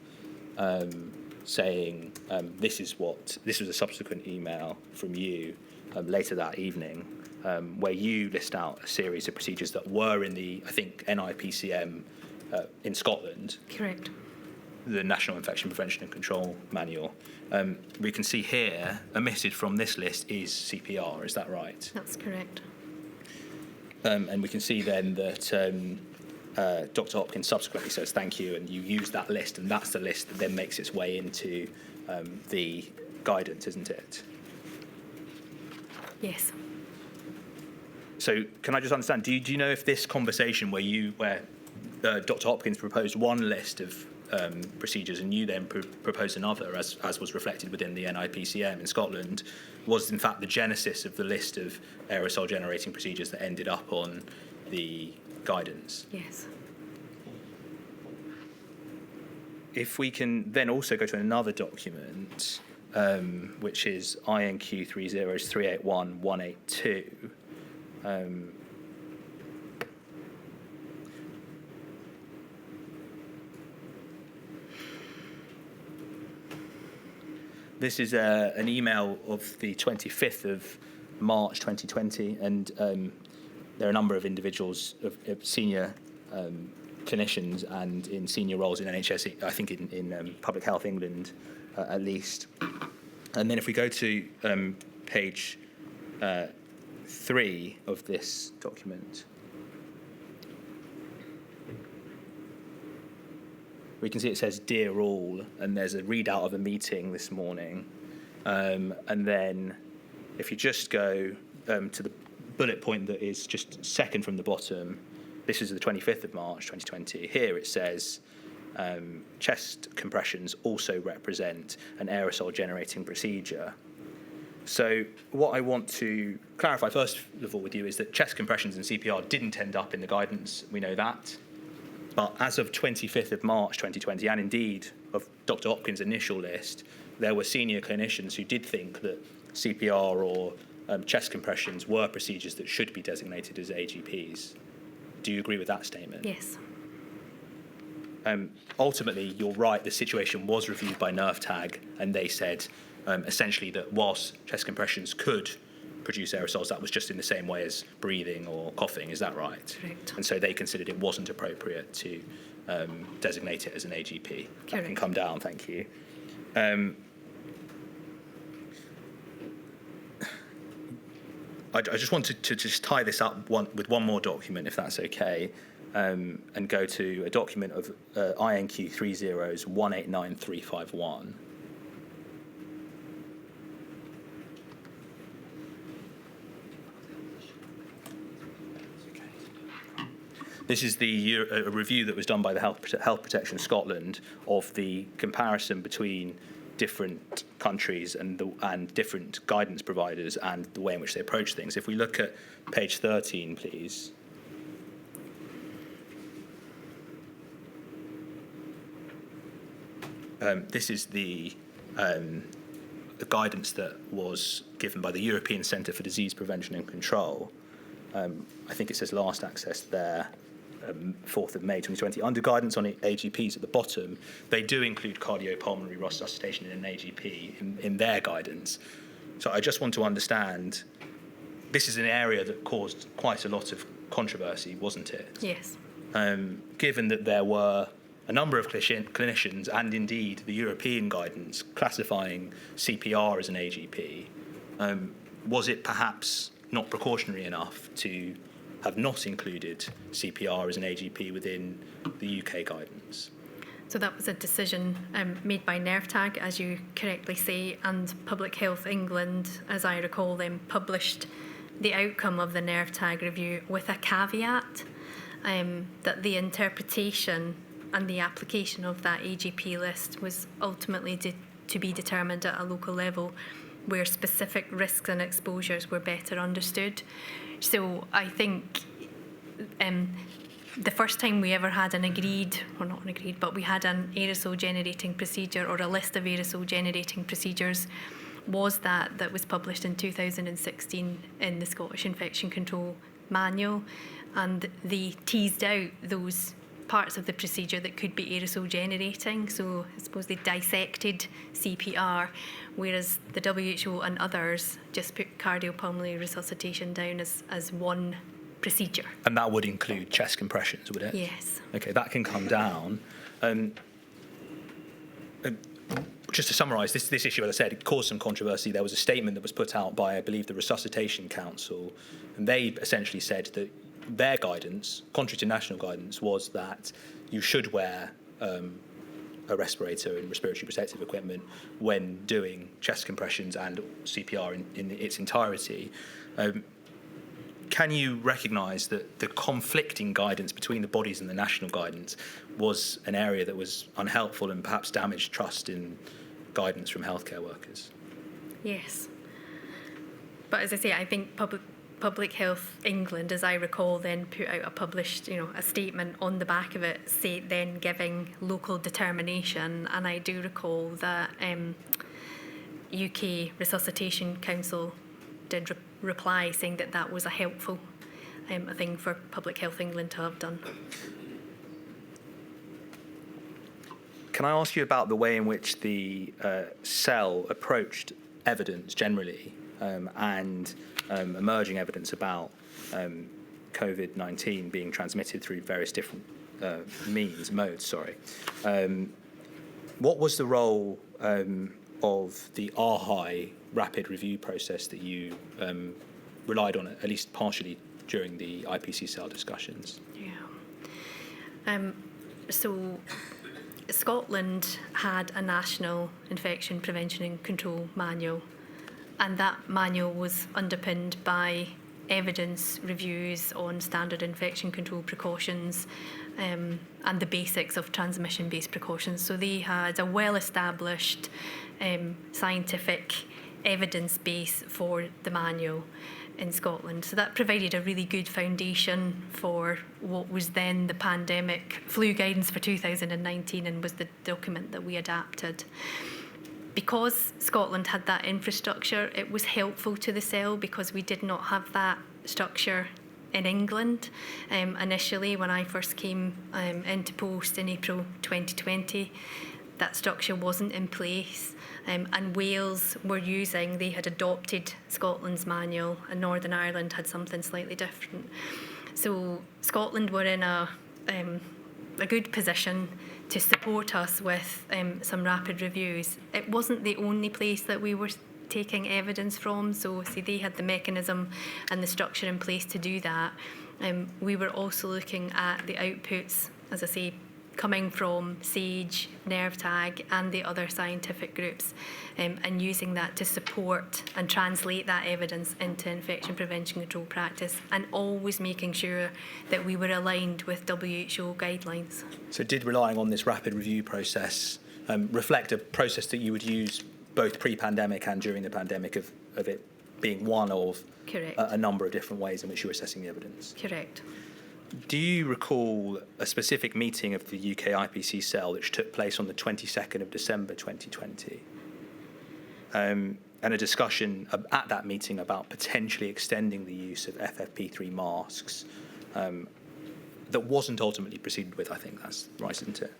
saying this was a subsequent email from you later that evening, where you list out a series of procedures that were in the, I think, NIPCM in Scotland. Correct. The National Infection Prevention and Control Manual. We can see here, omitted from this list is CPR, is that right? That's correct. And we can see then that Dr. Hopkins subsequently says thank you, and you use that list, and that's the list that then makes its way into the guidance, isn't it? Yes. So can I just understand, do you know if this conversation where Dr. Hopkins proposed one list of procedures and you then proposed another, as was reflected within the NIPCM in Scotland, was in fact the genesis of the list of aerosol generating procedures that ended up on the guidance? Yes. If we can then also go to another document, which is INQ 303818182. This is an email of the 25th of March 2020, and there are a number of individuals, of senior clinicians and in senior roles in NHS, I think in Public Health England at least. And then if we go to page 3 of this document, we can see it says "Dear all," and there's a readout of a meeting this morning. And then if you just go to the bullet point that is just second from the bottom, this is the 25th of March 2020. Here it says, chest compressions also represent an aerosol generating procedure. So what I want to clarify first of all with you is that chest compressions and CPR didn't end up in the guidance, we know that. But as of 25th of March 2020, and indeed of Dr. Hopkins' initial list, there were senior clinicians who did think that CPR or chest compressions were procedures that should be designated as AGPs. Do you agree with that statement? Yes. Ultimately, you're right, the situation was reviewed by NERVTAG, and they said essentially that whilst chest compressions could produce aerosols, that was just in the same way as breathing or coughing, is that right? Correct. And so they considered it wasn't appropriate to designate it as an AGP. Correct. That can come down, thank you. I just wanted to just tie this up with one more document, if that's okay, and go to a document of INQ 30189351. This is a review that was done by the Health Protection Scotland of the comparison between different countries and different guidance providers and the way in which they approach things. If we look at page 13, please. This is the guidance that was given by the European Centre for Disease Prevention and Control. I think it says last access there, 4th of May 2020. Under guidance on AGPs at the bottom, they do include cardiopulmonary resuscitation in an AGP in their guidance. So I just want to understand, this is an area that caused quite a lot of controversy, wasn't it? Yes. Given that there were a number of clinicians and indeed the European guidance classifying CPR as an AGP, was it perhaps not precautionary enough to have not included CPR as an AGP within the UK guidance? So that was a decision made by NERVTAG, as you correctly say, and Public Health England, as I recall them, published the outcome of the NERVTAG review with a caveat that the interpretation and the application of that AGP list was ultimately to be determined at a local level where specific risks and exposures were better understood. So I think the first time we ever had an agreed, or not an agreed, but we had an aerosol generating procedure or a list of aerosol generating procedures was that was published in 2016 in the Scottish Infection Control Manual, and they teased out those parts of the procedure that could be aerosol generating. So I suppose they dissected CPR, whereas the WHO and others just put cardiopulmonary resuscitation down as one procedure. And that would include chest compressions, would it? Yes. Okay, that can come down. Just to summarise, this issue, as I said, it caused some controversy. There was a statement that was put out by, I believe, the Resuscitation Council, and they essentially said that their guidance, contrary to national guidance, was that you should wear a respirator and respiratory protective equipment when doing chest compressions and CPR in its entirety. Can you recognise that the conflicting guidance between the bodies and the national guidance was an area that was unhelpful and perhaps damaged trust in guidance from healthcare workers? Yes. But as I say, I think Public Health England, as I recall, then put out a statement on the back of it, then giving local determination. And I do recall that UK Resuscitation Council did reply saying that was a helpful thing for Public Health England to have done. Can I ask you about the way in which the cell approached evidence generally and emerging evidence about COVID-19 being transmitted through various different modes? What was the role of the RHI rapid review process that you relied on, at least partially, during the IPC-cell discussions? Yeah. So Scotland had a national infection prevention and control manual, and that manual was underpinned by evidence reviews on standard infection control precautions and the basics of transmission-based precautions. So they had a well-established scientific evidence base for the manual in Scotland. So that provided a really good foundation for what was then the pandemic flu guidance for 2019 and was the document that we adapted. Because Scotland had that infrastructure, it was helpful to the cell because we did not have that structure in England. Initially, when I first came into post in April 2020, that structure wasn't in place. And Wales they had adopted Scotland's manual, and Northern Ireland had something slightly different. So Scotland were in a good position to support us with some rapid reviews. It wasn't the only place that we were taking evidence from, so see, they had the mechanism and the structure in place to do that. We were also looking at the outputs, as I say, coming from SAGE, NervTag and the other scientific groups, and using that to support and translate that evidence into infection prevention control practice, and always making sure that we were aligned with WHO guidelines. So did relying on this rapid review process reflect a process that you would use both pre-pandemic and during the pandemic of it being one of a number of different ways in which you were assessing the evidence? Correct. Do you recall a specific meeting of the UK IPC cell which took place on the 22nd of December 2020? And a discussion at that meeting about potentially extending the use of FFP3 masks that wasn't ultimately proceeded with, I think that's right, isn't it?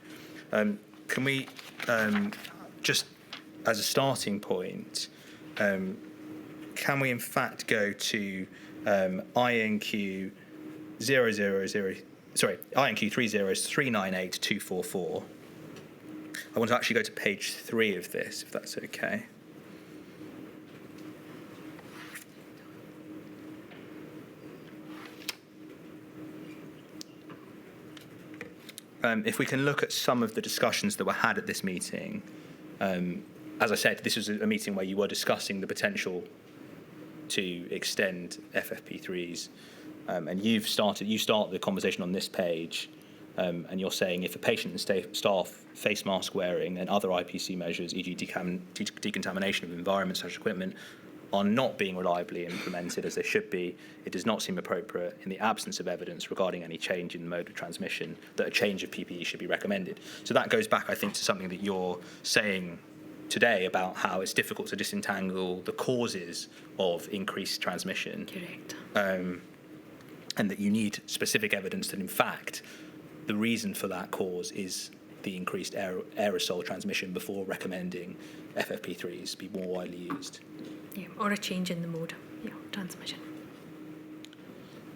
Can we, just as a starting point, can we in fact go to INQ 303982444. I want to actually go to page 3 of this, if that's okay. If we can look at some of the discussions that were had at this meeting, as I said, this was a meeting where you were discussing the potential to extend FFP3s. And you start the conversation on this page, and you're saying if a patient and staff face mask wearing and other IPC measures, e.g. decontamination of environment/equipment, are not being reliably implemented as they should be, it does not seem appropriate, in the absence of evidence regarding any change in the mode of transmission, that a change of PPE should be recommended. So that goes back, I think, to something that you're saying today about how it's difficult to disentangle the causes of increased transmission. Correct. And that you need specific evidence that, in fact, the reason for that cause is the increased aerosol transmission before recommending FFP3s be more widely used. Yeah, or a change in the mode of transmission.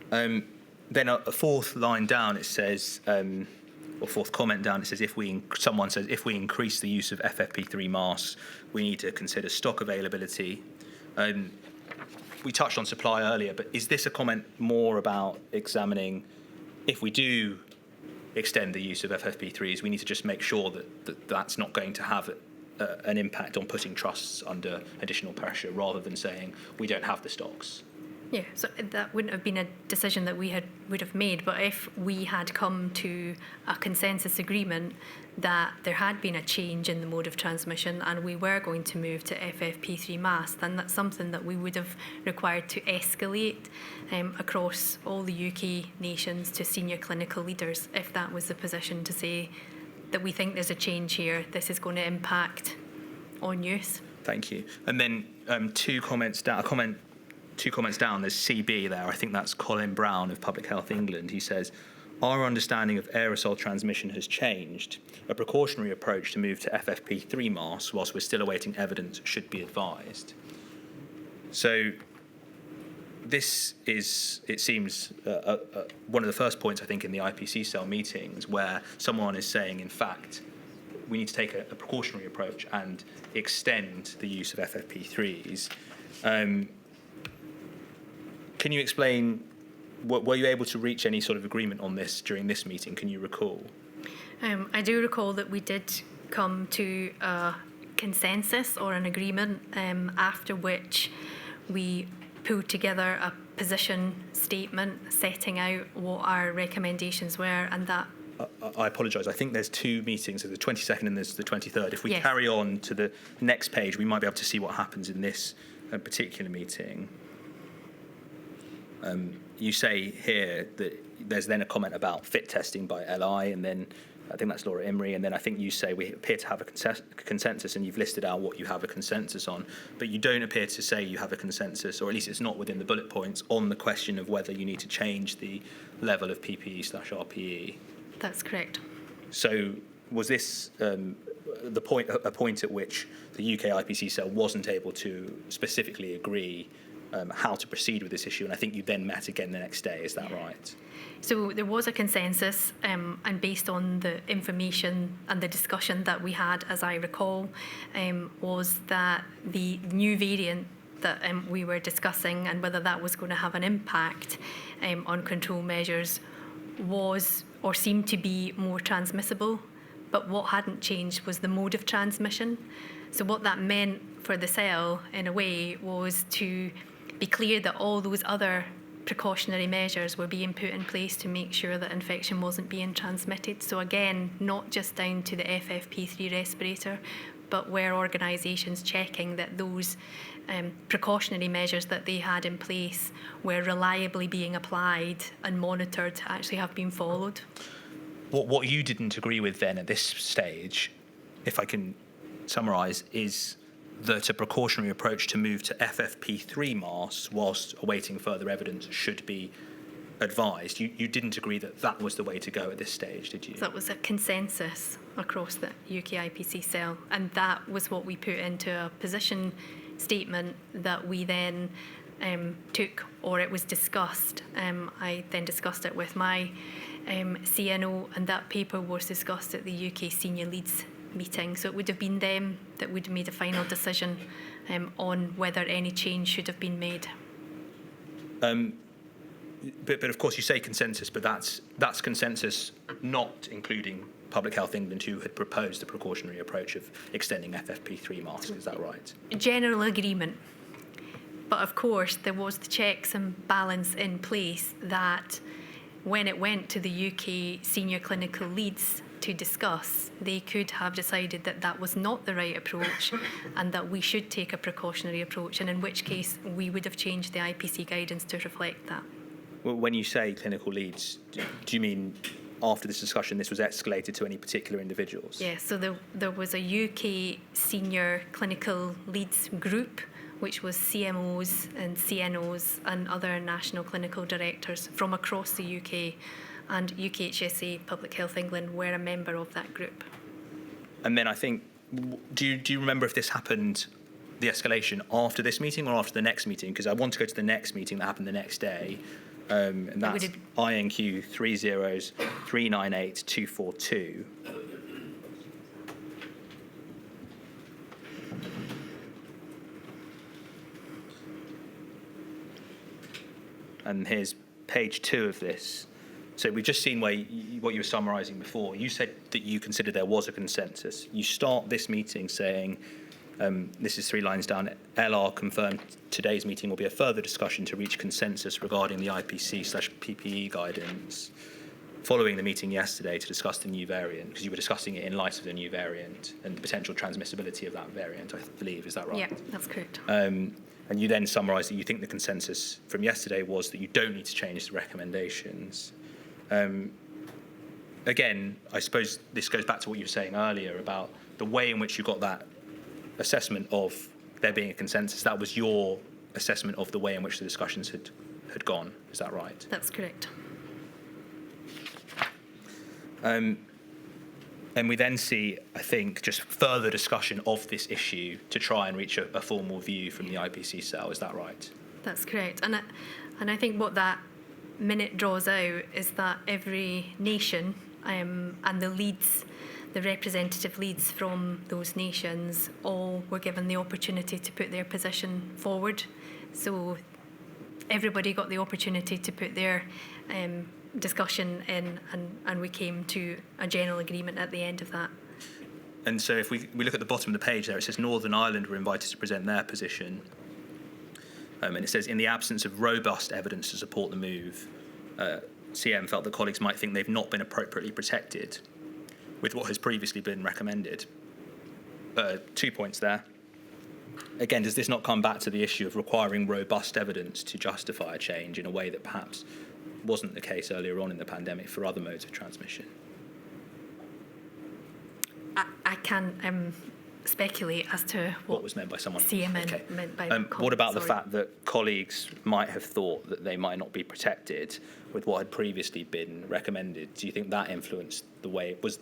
Then a fourth line down, it says, or fourth comment down, it says, someone says, if we increase the use of FFP3 masks, we need to consider stock availability. We touched on supply earlier, but is this a comment more about examining, if we do extend the use of FFP3s, we need to just make sure that that's not going to have an impact on putting trusts under additional pressure, rather than saying we don't have the stocks? Yeah, so that wouldn't have been a decision that we would have made, but if we had come to a consensus agreement that there had been a change in the mode of transmission and we were going to move to FFP3 masks, then that's something that we would have required to escalate across all the UK nations to senior clinical leaders, if that was the position, to say that we think there's a change here, this is going to impact on use. Thank you. And then two comments down, there's CB there. I think that's Colin Brown of Public Health England. He says, our understanding of aerosol transmission has changed. A precautionary approach to move to FFP3 masks whilst we're still awaiting evidence should be advised. So this is, it seems, one of the first points, I think, in the IPC cell meetings where someone is saying, in fact, we need to take a precautionary approach and extend the use of FFP3s. Can you explain, were you able to reach any sort of agreement on this during this meeting? Can you recall? I do recall that we did come to a consensus or an agreement, after which we pulled together a position statement setting out what our recommendations were, and that... I apologise. I think there's two meetings, there's the 22nd and there's the 23rd. If we Yes. carry on to the next page, we might be able to see what happens in this particular meeting. You say here that there's then a comment about fit testing by LI, and then I think that's Laura Imrie, and then I think you say we appear to have a consensus, and you've listed out what you have a consensus on, but you don't appear to say you have a consensus, or at least it's not within the bullet points, on the question of whether you need to change the level of PPE/RPE. That's correct. So was this a point at which the UK IPC cell wasn't able to specifically agree how to proceed with this issue, and I think you then met again the next day, is that right? So there was a consensus, and based on the information and the discussion that we had, as I recall, was that the new variant that we were discussing and whether that was going to have an impact on control measures was or seemed to be more transmissible, but what hadn't changed was the mode of transmission. So what that meant for the cell, in a way, was to be clear that all those other precautionary measures were being put in place to make sure that infection wasn't being transmitted. So again, not just down to the FFP3 respirator, but were organisations checking that those precautionary measures that they had in place were reliably being applied and monitored to actually have been followed. What you didn't agree with then at this stage, if I can summarise, is that a precautionary approach to move to FFP3 masks whilst awaiting further evidence should be advised. You didn't agree that that was the way to go at this stage, did you? So that was a consensus across the UK IPC cell, and that was what we put into a position statement that we then took, or it was discussed. I then discussed it with my CNO, and that paper was discussed at the UK senior leads meeting. So it would have been them that would have made a final decision on whether any change should have been made. But of course you say consensus, but that's consensus not including Public Health England, who had proposed the precautionary approach of extending FFP3 masks, is that right? General agreement. But of course there was the checks and balance in place that when it went to the UK senior clinical leads to discuss, they could have decided that that was not the right approach and that we should take a precautionary approach, and in which case we would have changed the IPC guidance to reflect that. Well, when you say clinical leads, do you mean after this discussion this was escalated to any particular individuals? Yeah, so there was a UK senior clinical leads group, which was CMOs and CNOs and other national clinical directors from across the UK, and UKHSA Public Health England were a member of that group. And then I think, do you remember if this happened, the escalation, after this meeting or after the next meeting? Because I want to go to the next meeting that happened the next day, and that's INQ 30398-242. And here's page 2 of this. So we've just seen what you were summarising before. You said that you considered there was a consensus. You start this meeting saying, this is 3 lines down, LR confirmed today's meeting will be a further discussion to reach consensus regarding the IPC/PPE guidance, following the meeting yesterday to discuss the new variant, because you were discussing it in light of the new variant and the potential transmissibility of that variant, I believe. Is that right? Yeah, that's correct. And you then summarised that you think the consensus from yesterday was that you don't need to change the recommendations. Again, I suppose this goes back to what you were saying earlier about the way in which you got that assessment of there being a consensus. That was your assessment of the way in which the discussions had gone. Is that right? That's correct. And we then see, I think, just further discussion of this issue to try and reach a formal view from the IPC cell. Is that right? That's correct. And I think what that minute draws out is that every nation and the leads, the representative leads from those nations, all were given the opportunity to put their position forward. So everybody got the opportunity to put their discussion in, and we came to a general agreement at the end of that. And so if we look at the bottom of the page there, it says Northern Ireland were invited to present their position. And it says, in the absence of robust evidence to support the move, CM felt that colleagues might think they've not been appropriately protected with what has previously been recommended. 2 points there. Again, does this not come back to the issue of requiring robust evidence to justify a change in a way that perhaps wasn't the case earlier on in the pandemic for other modes of transmission? I can't speculate as to What was meant by someone? CM Okay. meant by What about the sorry. fact that colleagues might have thought that they might not be protected with what had previously been recommended? Do you think that influenced the way was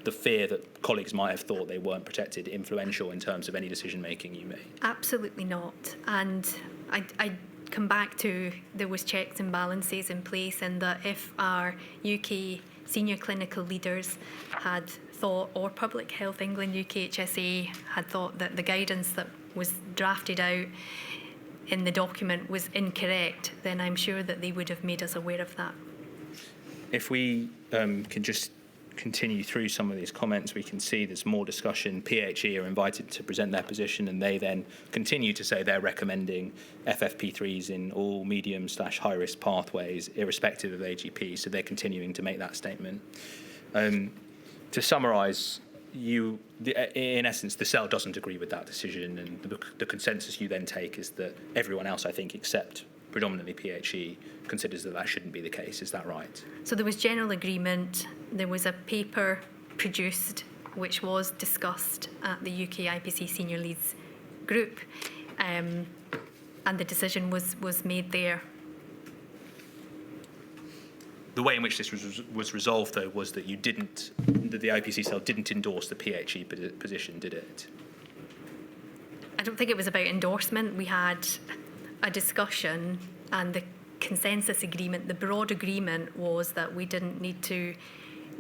the fear that colleagues might have thought they weren't protected influential in terms of any decision making you made? Absolutely not. And I come back to there was checks and balances in place, and that if our UK senior clinical leaders had thought, or Public Health England UK HSA had thought that the guidance that was drafted out in the document was incorrect, then I'm sure that they would have made us aware of that. If we can just continue through some of these comments, we can see there's more discussion. PHE are invited to present their position, and they then continue to say they're recommending FFP3s in all medium/high risk pathways, irrespective of AGP. So they're continuing to make that statement. To summarise, in essence, the cell doesn't agree with that decision, and the consensus you then take is that everyone else, I think, except predominantly PHE, considers that that shouldn't be the case. Is that right? So there was general agreement. There was a paper produced which was discussed at the UK IPC Senior Leads group, and the decision was made there. The way in which this was resolved, though, was that that the IPC cell didn't endorse the PHE position, did it? I don't think it was about endorsement. We had a discussion, and the consensus agreement, the broad agreement was that we didn't need to,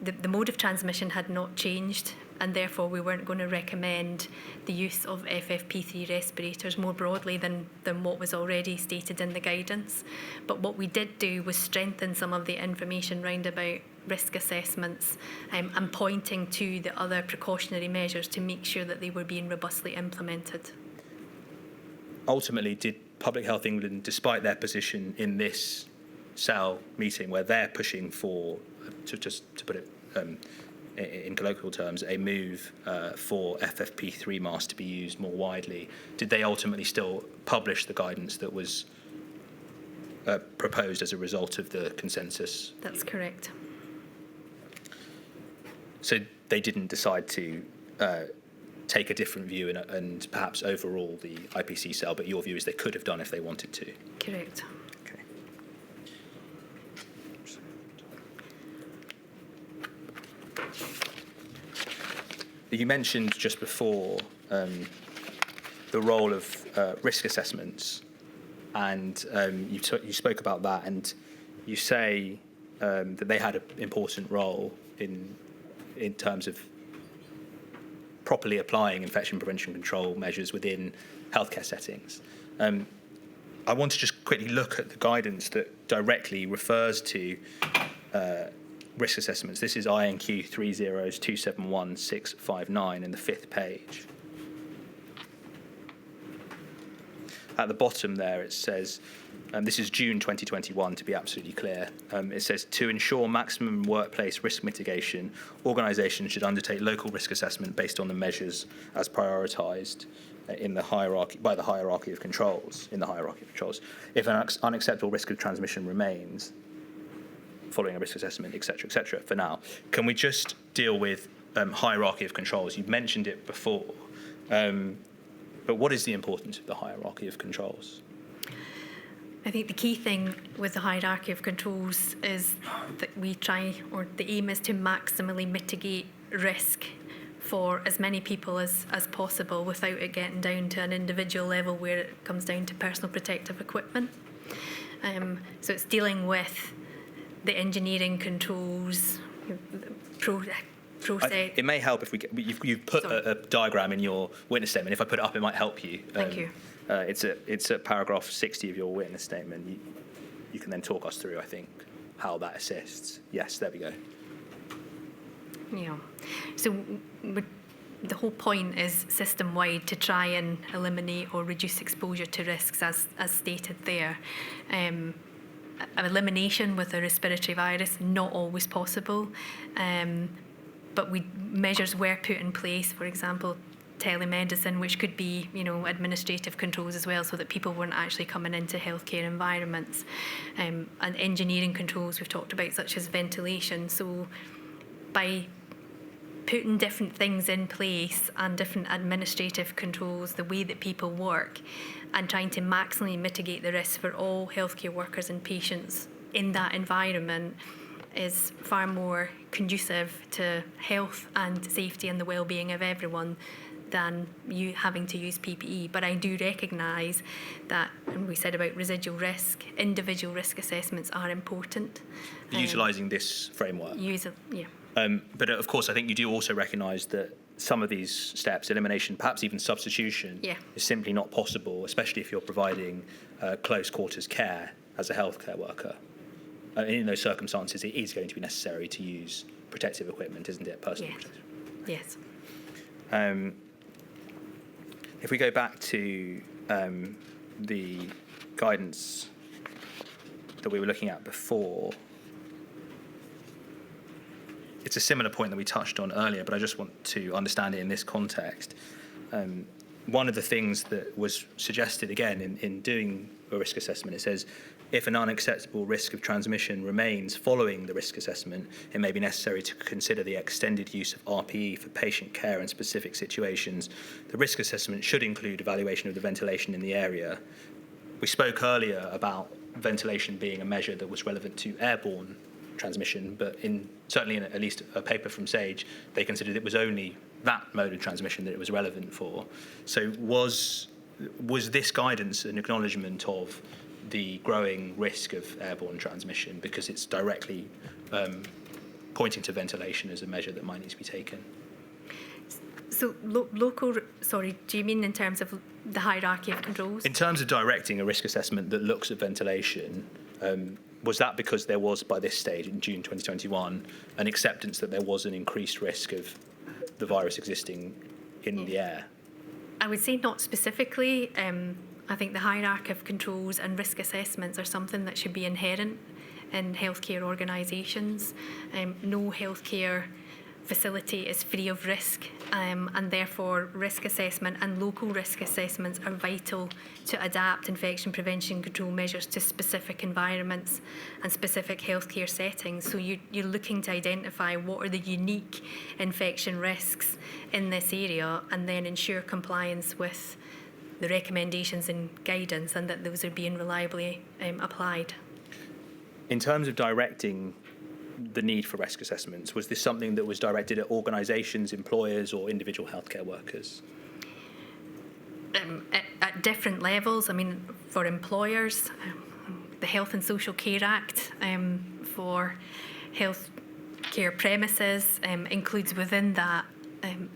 the mode of transmission had not changed, and therefore we weren't going to recommend the use of FFP3 respirators more broadly than what was already stated in the guidance. But what we did do was strengthen some of the information round about risk assessments, and pointing to the other precautionary measures to make sure that they were being robustly implemented. Ultimately, did Public Health England, despite their position in this cell meeting where they're pushing for, to put it in colloquial terms, a move for FFP3 masks to be used more widely, did they ultimately still publish the guidance that was proposed as a result of the consensus? That's correct. So they didn't decide to take a different view and perhaps overrule the IPC cell, but your view is they could have done if they wanted to? Correct. Okay. You mentioned just before the role of risk assessments, and you spoke about that, and you say that they had an important role in terms of properly applying infection prevention control measures within healthcare settings. I want to just quickly look at the guidance that directly refers to risk assessments. This is INQ 30271-659 in the 5th page. At the bottom there it says, this is June 2021 to be absolutely clear, it says, to ensure maximum workplace risk mitigation, organisations should undertake local risk assessment based on the measures as prioritised in the hierarchy, by the hierarchy of controls, in the hierarchy of controls. If an unacceptable risk of transmission remains, following a risk assessment, etc., for now. Can we just deal with hierarchy of controls? You've mentioned it before, but what is the importance of the hierarchy of controls? I think the key thing with the hierarchy of controls is that we try, or the aim is to maximally mitigate risk for as many people as possible without it getting down to an individual level where it comes down to personal protective equipment. So it's dealing with the engineering controls, process. It may help if you've put a diagram in your witness statement. If I put it up, it might help you. Thank you. It's at paragraph 60 of your witness statement. You can then talk us through, I think, how that assists. Yes, there we go. Yeah. So the whole point is system-wide to try and eliminate or reduce exposure to risks, as stated there. Elimination with a respiratory virus, not always possible, but measures were put in place, for example, telemedicine, which could be, administrative controls as well, so that people weren't actually coming into healthcare environments, and engineering controls we've talked about, such as ventilation. So by putting different things in place and different administrative controls, the way that people work, and trying to maximally mitigate the risk for all healthcare workers and patients in that environment is far more conducive to health and safety and the well-being of everyone than you having to use PPE. But I do recognise that, and we said about residual risk, individual risk assessments are important. Utilising this framework. But of course, I think you do also recognise that some of these steps, elimination, perhaps even substitution, is simply not possible, especially if you're providing close quarters care as a healthcare worker. In those circumstances, it is going to be necessary to use protective equipment, isn't it? Personal protective. Yes. If we go back to the guidance that we were looking at before, it's a similar point that we touched on earlier, but I just want to understand it in this context. One of the things that was suggested again in doing a risk assessment, it says, if an unacceptable risk of transmission remains following the risk assessment, it may be necessary to consider the extended use of RPE for patient care in specific situations. The risk assessment should include evaluation of the ventilation in the area. We spoke earlier about ventilation being a measure that was relevant to airborne transmission, but certainly in at least a paper from SAGE, they considered it was only that mode of transmission that it was relevant for. So was this guidance an acknowledgement of the growing risk of airborne transmission because it's directly pointing to ventilation as a measure that might need to be taken? So do you mean in terms of the hierarchy of controls? In terms of directing a risk assessment that looks at ventilation, was that because there was, by this stage in June 2021, an acceptance that there was an increased risk of the virus existing in the air? I would say not specifically. I think the hierarchy of controls and risk assessments are something that should be inherent in healthcare organisations. No healthcare facility is free of risk, and therefore risk assessment and local risk assessments are vital to adapt infection prevention control measures to specific environments and specific healthcare settings. So you're looking to identify what are the unique infection risks in this area and then ensure compliance with the recommendations and guidance and that those are being reliably applied. In terms of directing the need for risk assessments, was this something that was directed at organisations, employers or individual healthcare workers? At different levels. I mean, for employers, the Health and Social Care Act for healthcare premises includes within that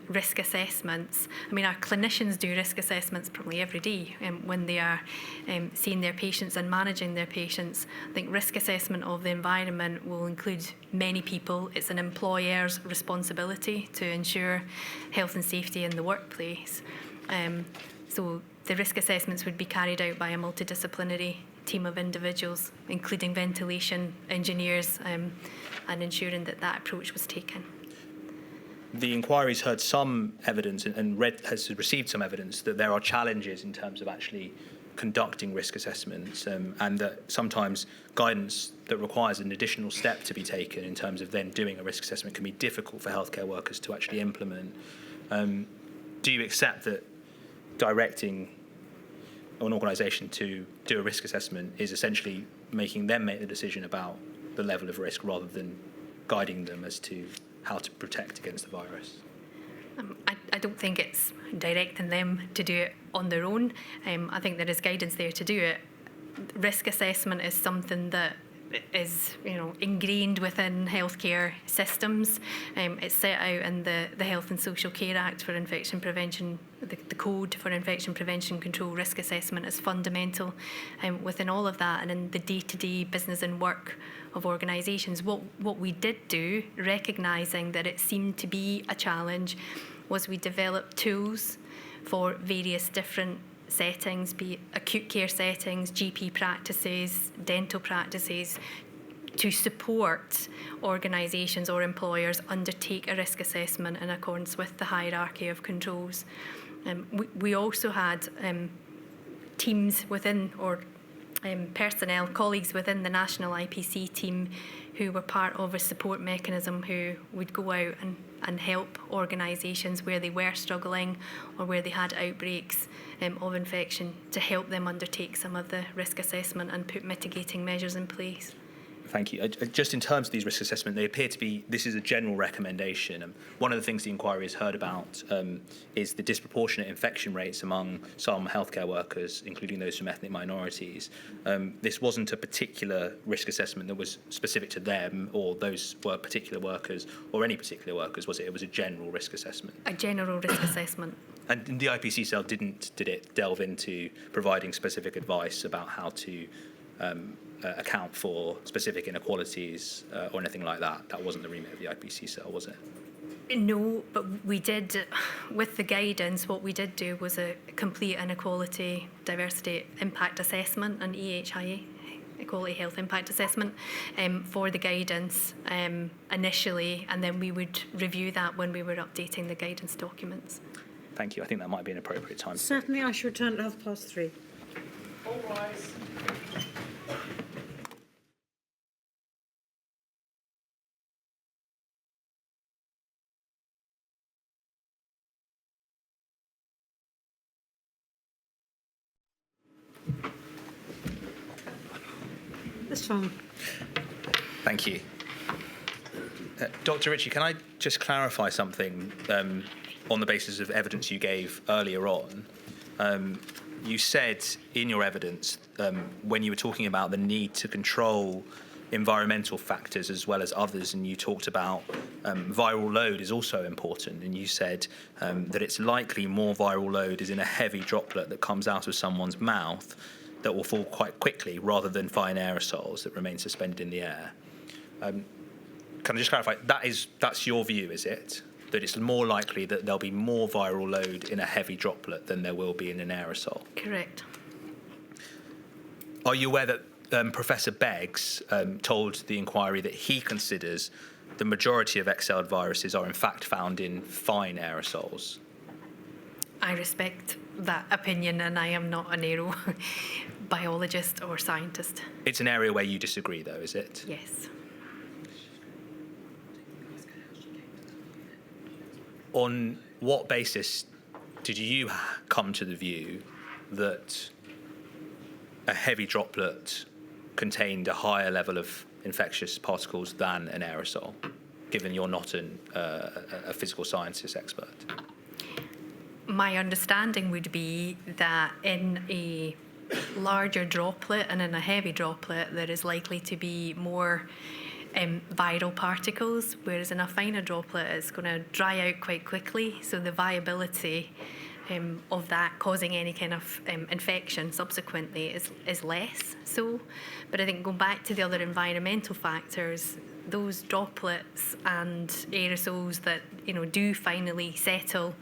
risk assessments. I mean, our clinicians do risk assessments probably every day when they are seeing their patients and managing their patients. I think risk assessment of the environment will include many people. It's an employer's responsibility to ensure health and safety in the workplace. So the risk assessments would be carried out by a multidisciplinary team of individuals, including ventilation engineers, and ensuring that that approach was taken. The inquiry's heard some evidence and has received some evidence that there are challenges in terms of actually conducting risk assessments, and that sometimes guidance that requires an additional step to be taken in terms of then doing a risk assessment can be difficult for healthcare workers to actually implement. Do you accept that directing an organisation to do a risk assessment is essentially making them make the decision about the level of risk rather than guiding them as to how to protect against the virus? I don't think it's directing them to do it on their own. I think there is guidance there to do it. Risk assessment is something that is, ingrained within healthcare systems. It's set out in the Health and Social Care Act for infection prevention. The code for infection prevention control risk assessment is fundamental within all of that, and in the day-to-day business and work of organisations. What we did do, recognising that it seemed to be a challenge, was we developed tools for various different settings, be it acute care settings, GP practices, dental practices, to support organisations or employers undertake a risk assessment in accordance with the hierarchy of controls. We also had teams within, or personnel, colleagues within the national IPC team who were part of a support mechanism who would go out and help organisations where they were struggling or where they had outbreaks of infection to help them undertake some of the risk assessment and put mitigating measures in place. Thank you. Just in terms of these risk assessment, they appear to be, this is a general recommendation. One of the things the inquiry has heard about is the disproportionate infection rates among some healthcare workers, including those from ethnic minorities. This wasn't a particular risk assessment that was specific to them or those were particular workers or any particular workers, was it? It was a general risk assessment. A general risk assessment. And the IPC cell did it delve into providing specific advice about how to account for specific inequalities or anything like that? That wasn't the remit of the IPC cell, was it? No, but we did, with the guidance, what we did do was a complete inequality, diversity impact assessment, an EHIA, Equality Health Impact Assessment, for the guidance initially, and then we would review that when we were updating the guidance documents. Thank you. I think that might be an appropriate time. Certainly, I should return at 3:30. All rise. Mr. Farmer. Thank you. Dr. Ritchie, can I just clarify something on the basis of evidence you gave earlier on? You said in your evidence, when you were talking about the need to control environmental factors as well as others, and you talked about viral load is also important, and you said that it's likely more viral load is in a heavy droplet that comes out of someone's mouth that will fall quite quickly rather than fine aerosols that remain suspended in the air. Can I just clarify, that's your view, is it? That it's more likely that there'll be more viral load in a heavy droplet than there will be in an aerosol? Correct. Are you aware that Professor Beggs told the inquiry that he considers the majority of exhaled viruses are in fact found in fine aerosols? I respect that opinion, and I am not an aerobiologist or scientist. It's an area where you disagree, though, is it? Yes. On what basis did you come to the view that a heavy droplet contained a higher level of infectious particles than an aerosol, given you're not a physical sciences expert? My understanding would be that in a larger droplet and in a heavy droplet, there is likely to be more viral particles, whereas in a finer droplet, it's going to dry out quite quickly. So the viability of that causing any kind of infection subsequently is less so. But I think going back to the other environmental factors, those droplets and aerosols that do finally settle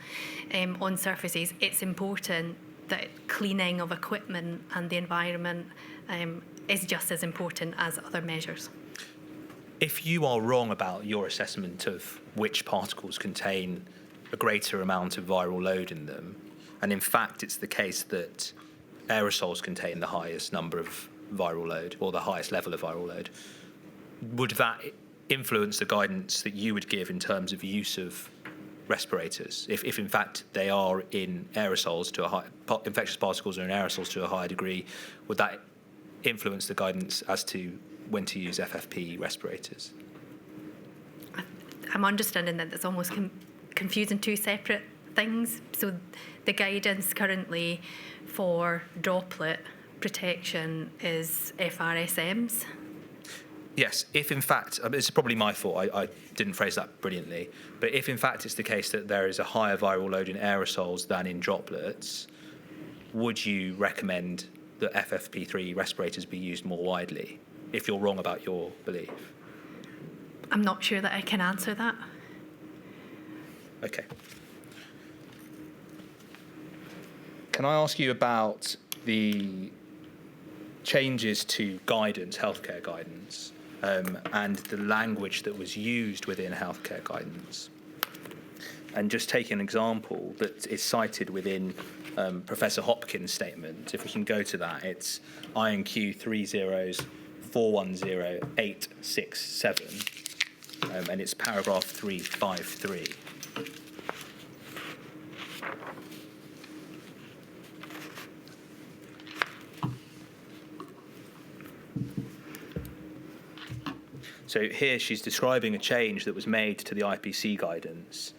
on surfaces, it's important that cleaning of equipment and the environment is just as important as other measures. If you are wrong about your assessment of which particles contain a greater amount of viral load in them, and in fact it's the case that aerosols contain the highest number of viral load or the highest level of viral load, would that influence the guidance that you would give in terms of use of respirators? If in fact they are in aerosols to a high, infectious particles are in aerosols to a higher degree, would that influence the guidance as to when to use FFP respirators? I'm understanding that it's almost confusing two separate things. So the guidance currently for droplet protection is FRSMs. Yes, if in fact, it's probably my fault, I didn't phrase that brilliantly, but if in fact it's the case that there is a higher viral load in aerosols than in droplets, would you recommend that FFP3 respirators be used more widely, if you're wrong about your belief? I'm not sure that I can answer that. Okay. Can I ask you about the changes to guidance, healthcare guidance, and the language that was used within healthcare guidance? And just take an example that is cited within Professor Hopkins' statement. If we can go to that, it's INQ 410867, and it's paragraph 353. So here she's describing a change that was made to the IPC guidance,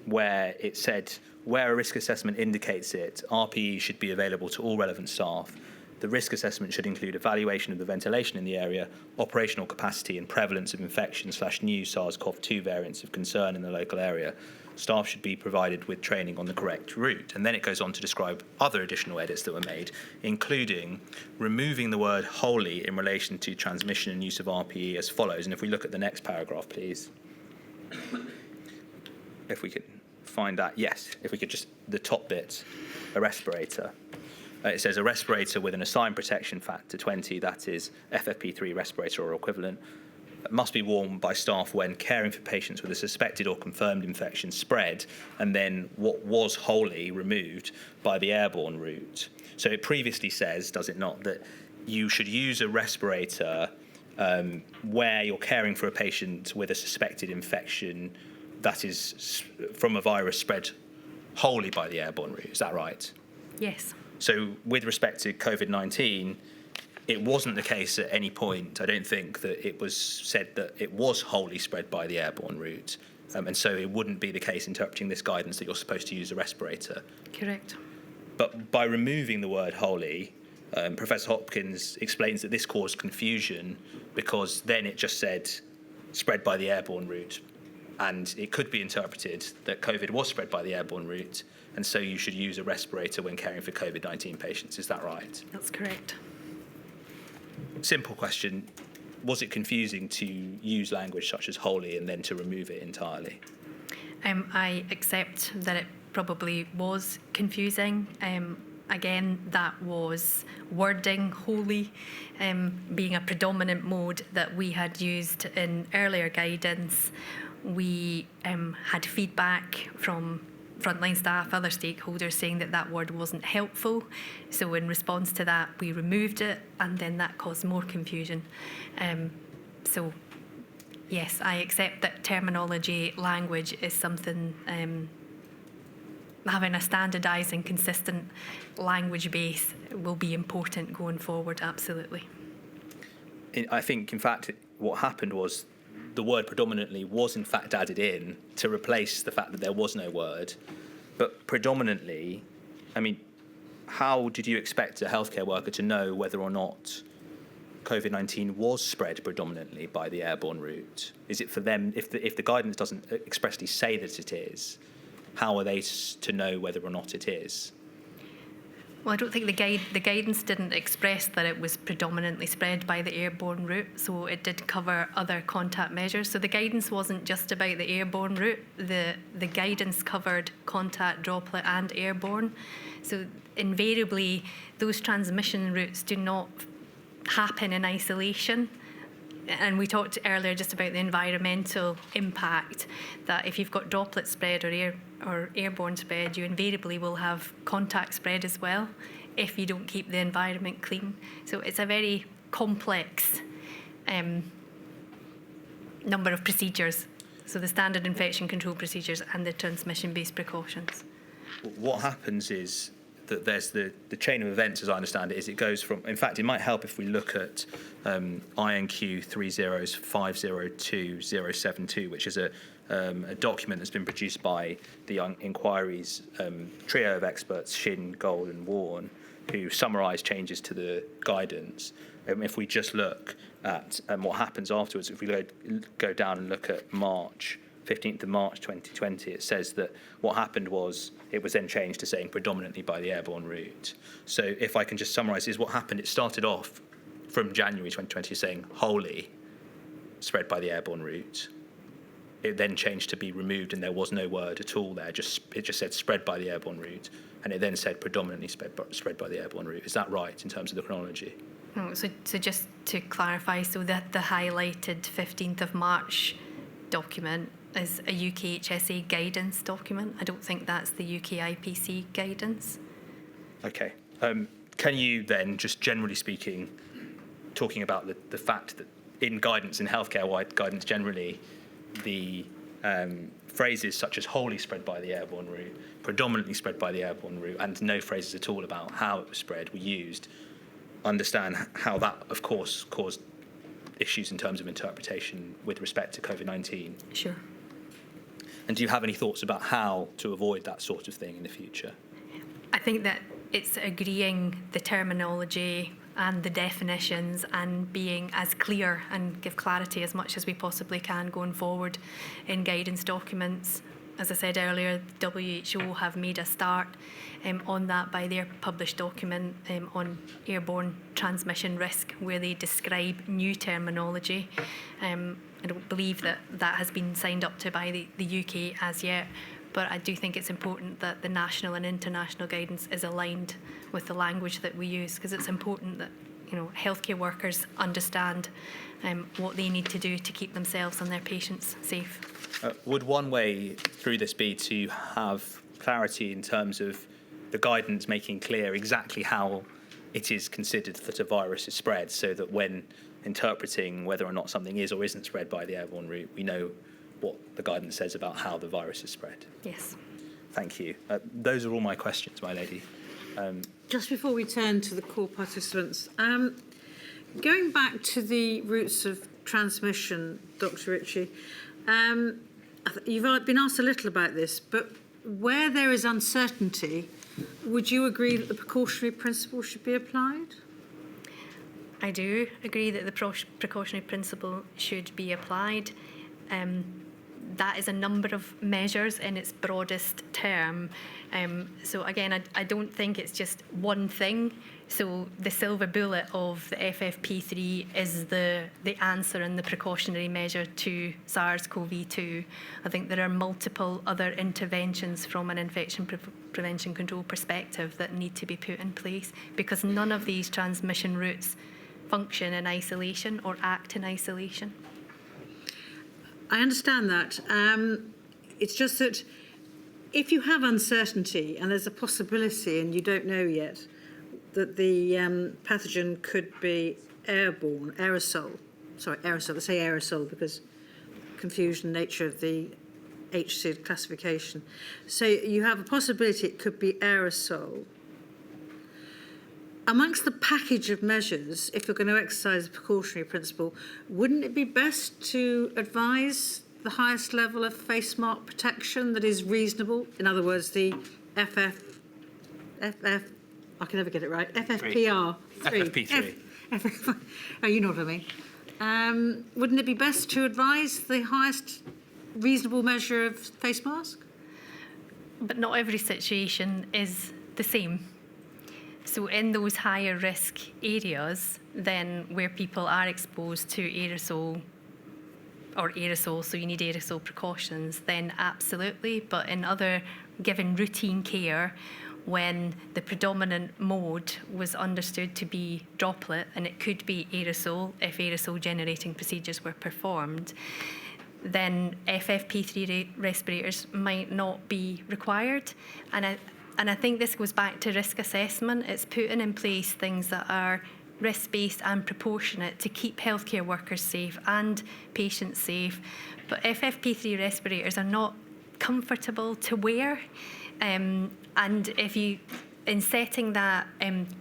where it said, where a risk assessment indicates it, RPE should be available to all relevant staff. The risk assessment should include evaluation of the ventilation in the area, operational capacity and prevalence of infection/new SARS-CoV-2 variants of concern in the local area. Staff should be provided with training on the correct route. And then it goes on to describe other additional edits that were made, including removing the word wholly in relation to transmission and use of RPE as follows. And if we look at the next paragraph, please. If we could find that, yes, if we could just, the top bit, a respirator. It says a respirator with an assigned protection factor 20, that is FFP3 respirator or equivalent, must be worn by staff when caring for patients with a suspected or confirmed infection spread, and then what was wholly removed by the airborne route. So it previously says, does it not, that you should use a respirator where you're caring for a patient with a suspected infection that is from a virus spread wholly by the airborne route. Is that right? Yes. So with respect to COVID-19, it wasn't the case at any point, I don't think, that it was said that it was wholly spread by the airborne route. And so it wouldn't be the case interpreting this guidance that you're supposed to use a respirator. Correct. But by removing the word wholly, Professor Hopkins explains that this caused confusion because then it just said spread by the airborne route. And it could be interpreted that COVID was spread by the airborne route, and so you should use a respirator when caring for COVID-19 patients. Is that right? That's correct. Simple question. Was it confusing to use language such as wholly and then to remove it entirely? I accept that it probably was confusing. Again, that was wording, wholly, being a predominant mode that we had used in earlier guidance. We had feedback from frontline staff, other stakeholders saying that that word wasn't helpful. So in response to that, we removed it, and then that caused more confusion. So yes, I accept that terminology, language is something, having a standardised and consistent language base will be important going forward, absolutely. I think, in fact, what happened was the word predominantly was in fact added in to replace the fact that there was no word. But predominantly, I mean, how did you expect a healthcare worker to know whether or not COVID-19 was spread predominantly by the airborne route? Is it for them, if the guidance doesn't expressly say that it is, how are they to know whether or not it is? Well, I don't think the guidance didn't express that it was predominantly spread by the airborne route, so it did cover other contact measures. So the guidance wasn't just about the airborne route. The guidance covered contact, droplet, and airborne. So invariably, those transmission routes do not happen in isolation. And we talked earlier just about the environmental impact, that if you've got droplet spread or airborne spread, you invariably will have contact spread as well if you don't keep the environment clean. So it's a very complex number of procedures. So the standard infection control procedures and the transmission-based precautions. What happens is that there's the chain of events, as I understand it, is it goes from, in fact, it might help if we look at INQ 30502-072, which is a document that's been produced by the Inquiry's trio of experts, Shin, Gold and Warren, who summarise changes to the guidance. If we just look at what happens afterwards, if we go down and look at March, 15th of March 2020, it says that what happened was it was then changed to saying predominantly by the airborne route. So if I can just summarise, is what happened, it started off from January 2020 saying wholly spread by the airborne route. It then changed to be removed and there was no word at all there, it just said spread by the airborne route, and it then said predominantly spread by the airborne route. Is that right in terms of the chronology? No, so just to clarify, so that the highlighted 15th of March document is a UK HSA guidance document. I don't think that's the UK IPC guidance. Okay. Can you then, just generally speaking, talking about the fact that in guidance, in healthcare-wide guidance generally, the phrases such as wholly spread by the airborne route, predominantly spread by the airborne route, and no phrases at all about how it was spread were used. Understand how that, of course, caused issues in terms of interpretation with respect to COVID-19. Sure. And do you have any thoughts about how to avoid that sort of thing in the future? I think that it's agreeing the terminology and the definitions and being as clear and give clarity as much as we possibly can going forward in guidance documents. As I said earlier, WHO have made a start on that by their published document on airborne transmission risk, where they describe new terminology. I don't believe that that has been signed up to by the UK as yet, but I do think it's important that the national and international guidance is aligned with the language that we use, because it's important that healthcare workers understand what they need to do to keep themselves and their patients safe. Would one way through this be to have clarity in terms of the guidance making clear exactly how it is considered that a virus is spread, so that when interpreting whether or not something is or isn't spread by the airborne route, we know what the guidance says about how the virus is spread? Yes. Thank you. Those are all my questions, my lady. Just before we turn to the core participants, going back to the routes of transmission, Dr. Ritchie, you've been asked a little about this, but where there is uncertainty, would you agree that the precautionary principle should be applied? I do agree that the precautionary principle should be applied. That is a number of measures in its broadest term. So again, I don't think it's just one thing. So the silver bullet of the FFP3 is the answer and the precautionary measure to SARS-CoV-2. I think there are multiple other interventions from an infection prevention control perspective that need to be put in place, because none of these transmission routes function in isolation or act in isolation. I understand that. It's just that if you have uncertainty and there's a possibility and you don't know yet that the pathogen could be airborne, aerosol, let's say aerosol because confusion nature of the HSID classification. So you have a possibility it could be aerosol. Amongst the package of measures, if you're going to exercise the precautionary principle, wouldn't it be best to advise the highest level of face mask protection that is reasonable? In other words, the I can never get it right, FFPR3. FFP3. Oh, you know what I mean. Wouldn't it be best to advise the highest reasonable measure of face mask? But not every situation is the same. So in those higher risk areas, then where people are exposed to aerosol, so you need aerosol precautions, then absolutely. But in other given routine care, when the predominant mode was understood to be droplet, and it could be aerosol if aerosol generating procedures were performed, then FFP3 respirators might not be required. And I think this goes back to risk assessment. It's putting in place things that are risk-based and proportionate to keep healthcare workers safe and patients safe. But FFP3 respirators are not comfortable to wear. And if you, in setting that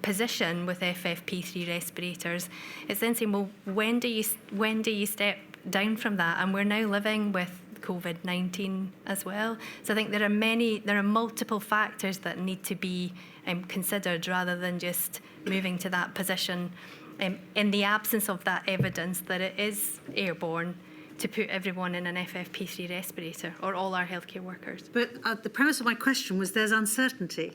position with FFP3 respirators, it's then saying, well, when do you step down from that? And we're now living with COVID-19 as well. So I think there are multiple factors that need to be considered rather than just moving to that position in the absence of that evidence that it is airborne, to put everyone in an FFP3 respirator, or all our healthcare workers. But the premise of my question was there's uncertainty.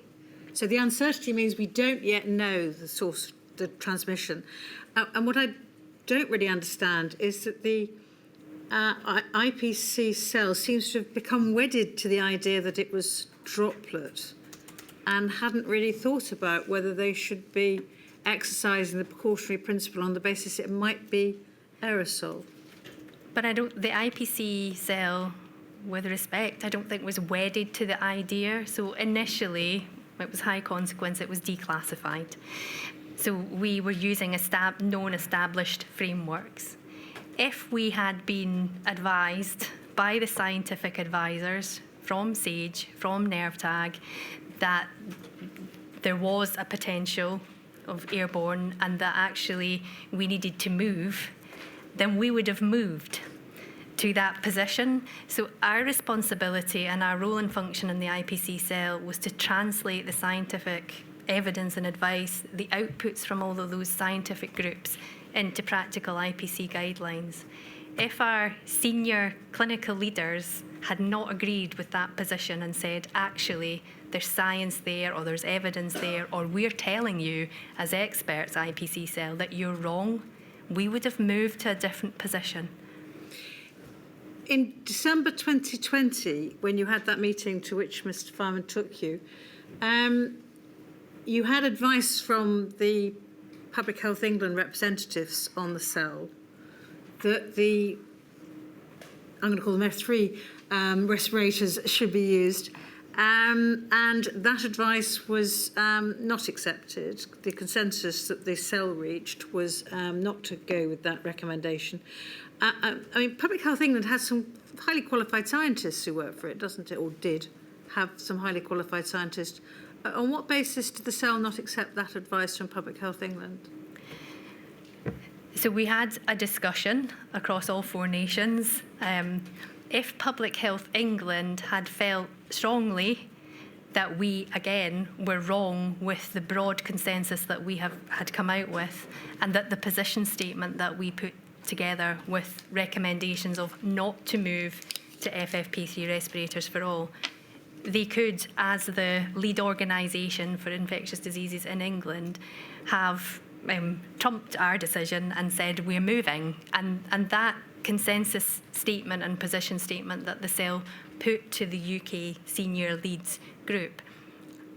So the uncertainty means we don't yet know the source of the transmission. And what I don't really understand is that the IPC cell seems to have become wedded to the idea that it was droplet and hadn't really thought about whether they should be exercising the precautionary principle on the basis it might be aerosol. But the IPC cell, with respect, I don't think was wedded to the idea. So initially, it was high consequence, it was declassified. So we were using known established frameworks. If we had been advised by the scientific advisors from SAGE, from NERVTAG, that there was a potential of airborne and that actually we needed to move, then we would have moved to that position. So our responsibility and our role and function in the IPC cell was to translate the scientific evidence and advice, the outputs from all of those scientific groups, into practical IPC guidelines. If our senior clinical leaders had not agreed with that position and said, actually, there's science there, or there's evidence there, or we're telling you as experts, IPC cell, that you're wrong, we would have moved to a different position. In December 2020, when you had that meeting to which Mr. Fireman took you, you had advice from the Public Health England representatives on the cell that the, I'm going to call them F3 respirators should be used, and that advice was not accepted. The consensus that the cell reached was not to go with that recommendation. I mean, Public Health England has some highly qualified scientists who work for it, doesn't it, or did have some highly qualified scientists. On what basis did the cell not accept that advice from Public Health England? So we had a discussion across all 4 nations. If Public Health England had felt strongly that we, again, were wrong with the broad consensus that we had come out with, and that the position statement that we put together with recommendations of not to move to FFP3 respirators for all, they could, as the lead organisation for infectious diseases in England, have trumped our decision and said we're moving. And that consensus statement and position statement that the cell put to the UK senior leads group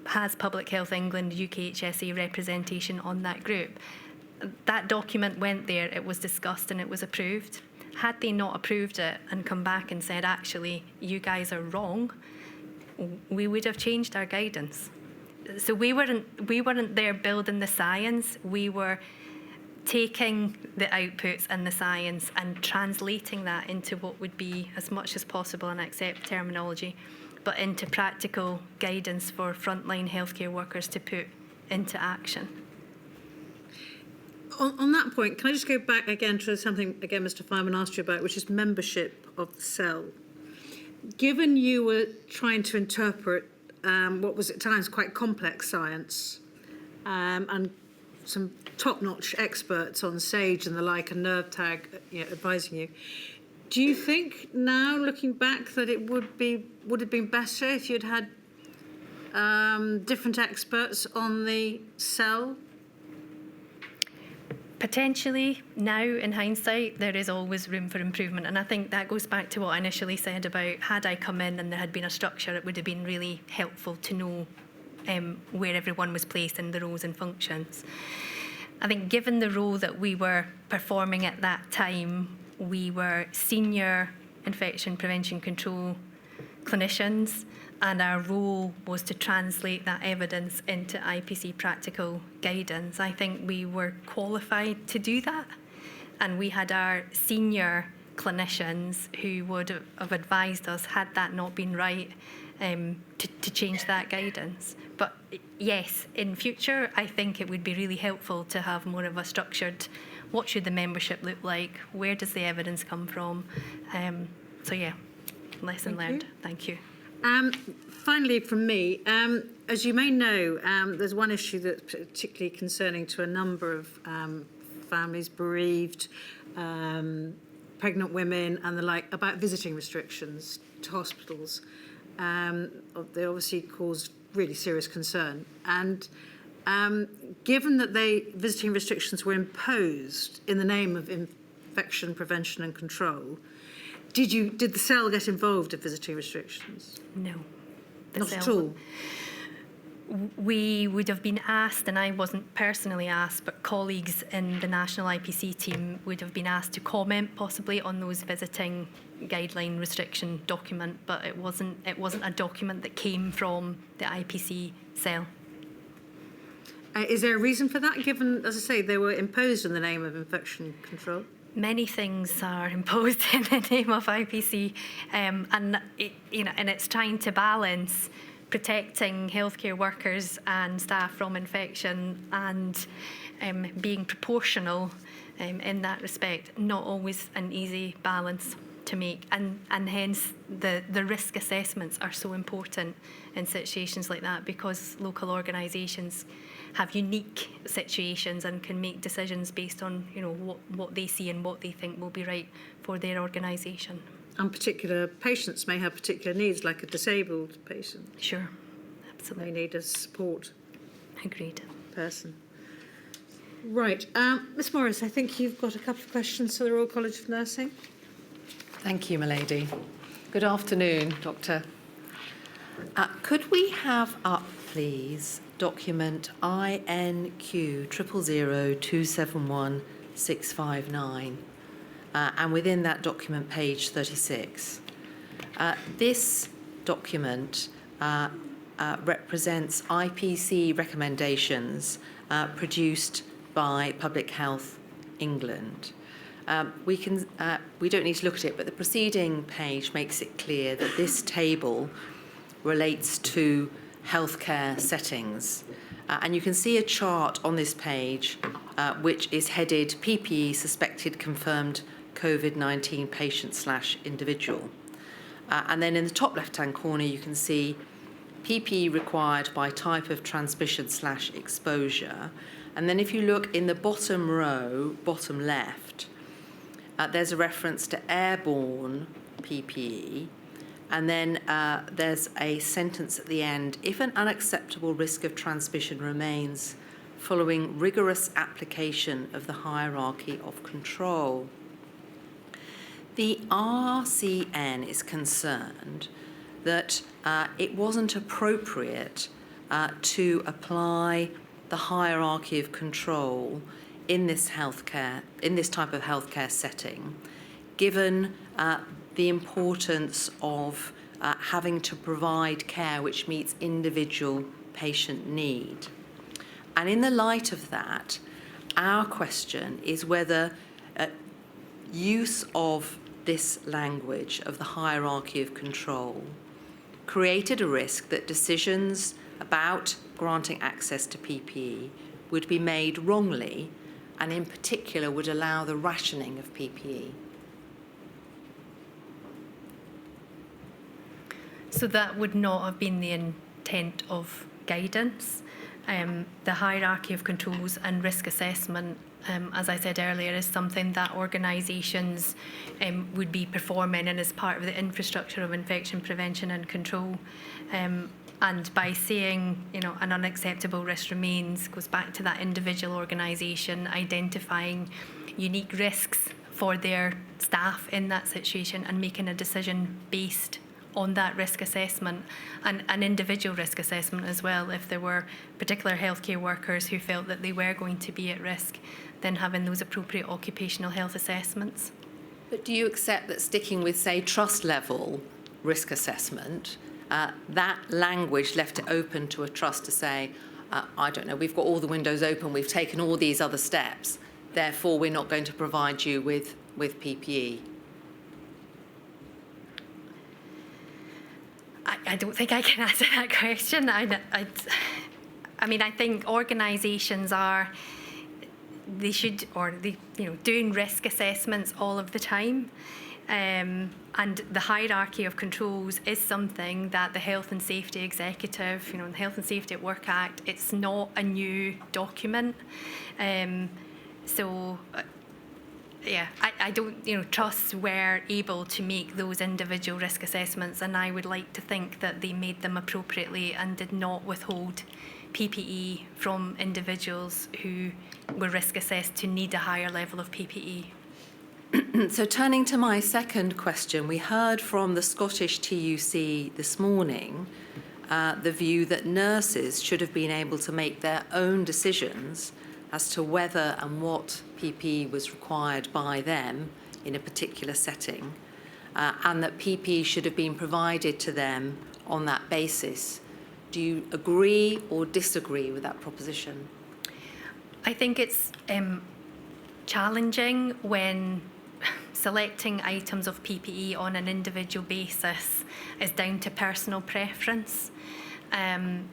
has Public Health England UK HSE representation on that group. That document went there, it was discussed and it was approved. Had they not approved it and come back and said, actually, you guys are wrong, we would have changed our guidance. So we weren't there building the science, we were taking the outputs and the science and translating that into what would be, as much as possible, and accept terminology, but into practical guidance for frontline healthcare workers to put into action. On that point, can I just go back again to something, again, Mr. Fireman asked you about, which is membership of the cell. Given you were trying to interpret what was at times quite complex science and some top-notch experts on SAGE and the like and NERVTAG advising you, do you think now, looking back, that it would have been better if you'd had different experts on the cell? Potentially, now in hindsight, there is always room for improvement. And I think that goes back to what I initially said about, had I come in and there had been a structure, it would have been really helpful to know where everyone was placed in the roles and functions. I think given the role that we were performing at that time, we were senior infection prevention control clinicians, and our role was to translate that evidence into IPC practical guidance. I think we were qualified to do that, and we had our senior clinicians who would have advised us, had that not been right, to change that guidance. But yes, in future, I think it would be really helpful to have more of a structured, what should the membership look like, where does the evidence come from? So yeah, lesson learned. Thank you. Finally, from me, as you may know, there's one issue that's particularly concerning to a number of families, bereaved, pregnant women and the like, about visiting restrictions to hospitals. They obviously cause really serious concern. And given that visiting restrictions were imposed in the name of infection prevention and control, did the cell get involved in visiting restrictions? No. Not at all? We would have been asked, and I wasn't personally asked, but colleagues in the national IPC team would have been asked to comment possibly on those visiting guideline restriction document, but it wasn't a document that came from the IPC cell. Is there a reason for that, given, as I say, they were imposed in the name of infection control? Many things are imposed in the name of IPC, and it's trying to balance protecting healthcare workers and staff from infection and being proportional in that respect. Not always an easy balance to make, and hence the risk assessments are so important in situations like that, because local organisations have unique situations and can make decisions based on what they see and what they think will be right for their organisation. And particular patients may have particular needs, like a disabled patient. Sure, absolutely. They need a support Agreed. person. Right, Ms Morris, I think you've got a couple of questions for the Royal College of Nursing. Thank you, my lady. Good afternoon, Doctor. Could we have up, please, document INQ 000271659, and within that document, page 36. This document represents IPC recommendations produced by Public Health England. We don't need to look at it, but the preceding page makes it clear that this table relates to healthcare settings. And you can see a chart on this page which is headed PPE suspected confirmed COVID-19 patient/individual. And then in the top left-hand corner, you can see PPE required by type of transmission/exposure. And then if you look in the bottom row, bottom left, there's a reference to airborne PPE. And then there's a sentence at the end: if an unacceptable risk of transmission remains following rigorous application of the hierarchy of control. The RCN is concerned that it wasn't appropriate to apply the hierarchy of control in this type of healthcare setting, given the importance of having to provide care which meets individual patient need. And in the light of that, our question is whether use of this language of the hierarchy of control created a risk that decisions about granting access to PPE would be made wrongly, and in particular would allow the rationing of PPE. So that would not have been the intent of guidance. The hierarchy of controls and risk assessment, as I said earlier, is something that organisations would be performing and is part of the infrastructure of infection prevention and control. And by saying, an unacceptable risk remains, goes back to that individual organisation identifying unique risks for their staff in that situation and making a decision based on that risk assessment, and an individual risk assessment as well. If there were particular healthcare workers who felt that they were going to be at risk, then having those appropriate occupational health assessments. But do you accept that sticking with, say, trust level risk assessment, that language left it open to a trust to say, I don't know, we've got all the windows open, we've taken all these other steps, therefore we're not going to provide you with PPE? I don't think I can answer that question. I mean, I think organisations doing risk assessments all of the time. And the hierarchy of controls is something that the Health and Safety Executive, the Health and Safety at Work Act, it's not a new document. I don't, trusts were able to make those individual risk assessments, and I would like to think that they made them appropriately and did not withhold PPE from individuals who were risk assessed to need a higher level of PPE. So turning to my second question, we heard from the Scottish TUC this morning the view that nurses should have been able to make their own decisions as to whether and what PPE was required by them in a particular setting, and that PPE should have been provided to them on that basis. Do you agree or disagree with that proposition? I think it's challenging when selecting items of PPE on an individual basis is down to personal preference.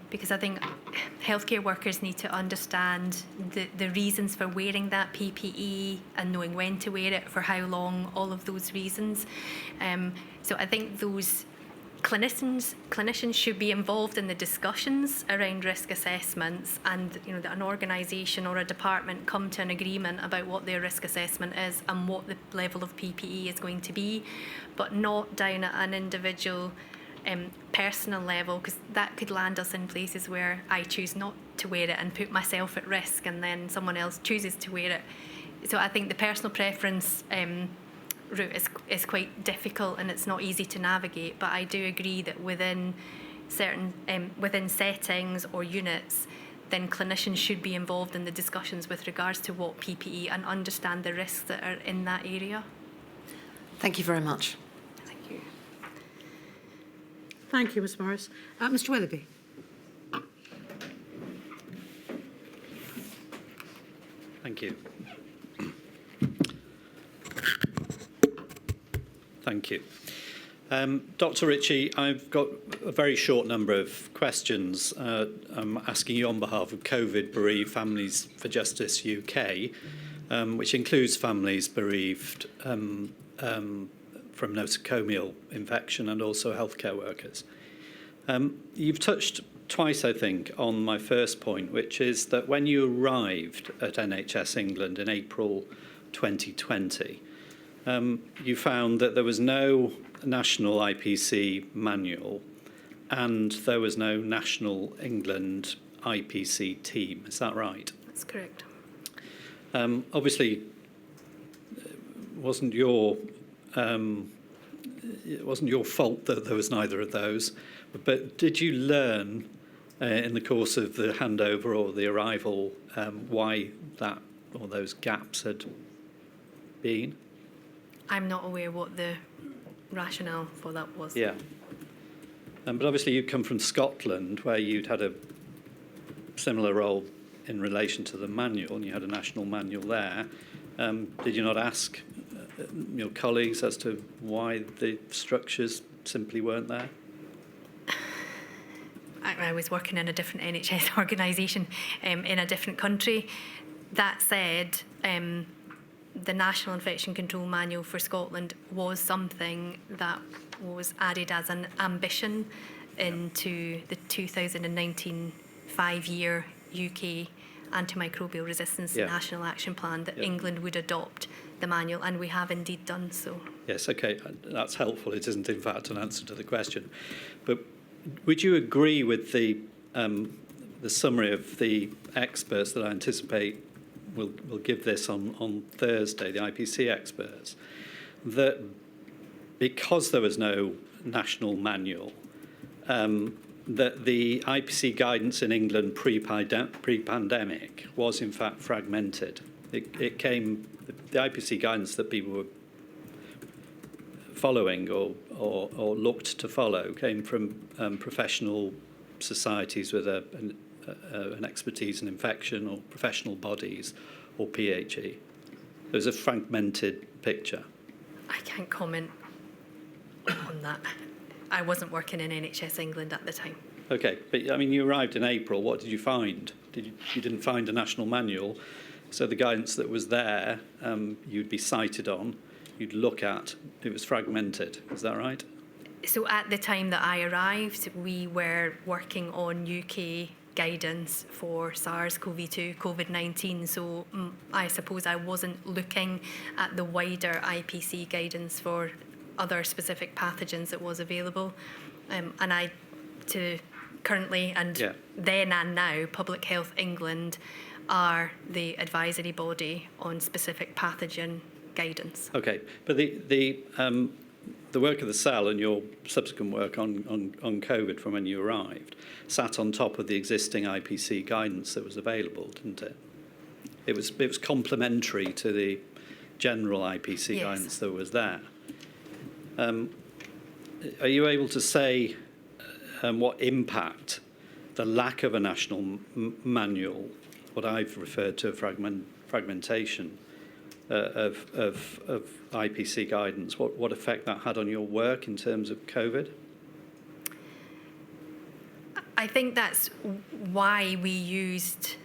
Because I think healthcare workers need to understand the reasons for wearing that PPE and knowing when to wear it, for how long, all of those reasons. So I think those clinicians should be involved in the discussions around risk assessments, and that an organisation or a department come to an agreement about what their risk assessment is and what the level of PPE is going to be, but not down at an individual personal level, because that could land us in places where I choose not to wear it and put myself at risk, and then someone else chooses to wear it. So I think the personal preference route is quite difficult, and it's not easy to navigate. But I do agree that within certain within settings or units, then clinicians should be involved in the discussions with regards to what PPE and understand the risks that are in that area. Thank you very much. Thank you. Thank you, Ms Morris. Mr Weatherby. Thank you. Thank you. Dr Ritchie, I've got a very short number of questions. I'm asking you on behalf of COVID bereaved Families for Justice UK, which includes families bereaved from nosocomial infection and also healthcare workers. You've touched twice, I think, on my first point, which is that when you arrived at NHS England in April 2020, you found that there was no national IPC manual and there was no national England IPC team. Is that right? That's correct. Obviously, it wasn't your fault that there was neither of those, but did you learn in the course of the handover or the arrival why that or those gaps had been? I'm not aware what the rationale for that was. Yeah. But obviously you come from Scotland, where you'd had a similar role in relation to the manual, and you had a national manual there. Did you not ask your colleagues as to why the structures simply weren't there? I was working in a different NHS organisation in a different country. That said, the National Infection Control Manual for Scotland was something that was added as an ambition into the 2019 5-year UK antimicrobial resistance national action plan, that England would adopt the manual, and we have indeed done so. Yes, okay, that's helpful. It isn't in fact an answer to the question. But would you agree with the summary of the experts that I anticipate will give this on Thursday, the IPC experts, that because there was no national manual, that the IPC guidance in England pre-pandemic was in fact fragmented. It came, the IPC guidance that people were following or looked to follow came from professional societies with an expertise in infection, or professional bodies, or PHE. There's a fragmented picture. I can't comment on that. I wasn't working in NHS England at the time. Okay, but I mean, you arrived in April. What did you find? You didn't find a national manual, so the guidance that was there, you'd be cited on, you'd look at. It was fragmented. Is that right? So at the time that I arrived, we were working on UK guidance for SARS, COVID-19. So I suppose I wasn't looking at the wider IPC guidance for other specific pathogens that was available. And I, to currently and then and now, Public Health England are the advisory body on specific pathogen guidance. Okay, but the work of the cell and your subsequent work on COVID from when you arrived sat on top of the existing IPC guidance that was available, didn't it? It was complementary to the general IPC guidance that was there. Are you able to say what impact the lack of a national manual what I've referred to fragmentation of IPC guidance, what effect that had on your work in terms of COVID? I think that's why we used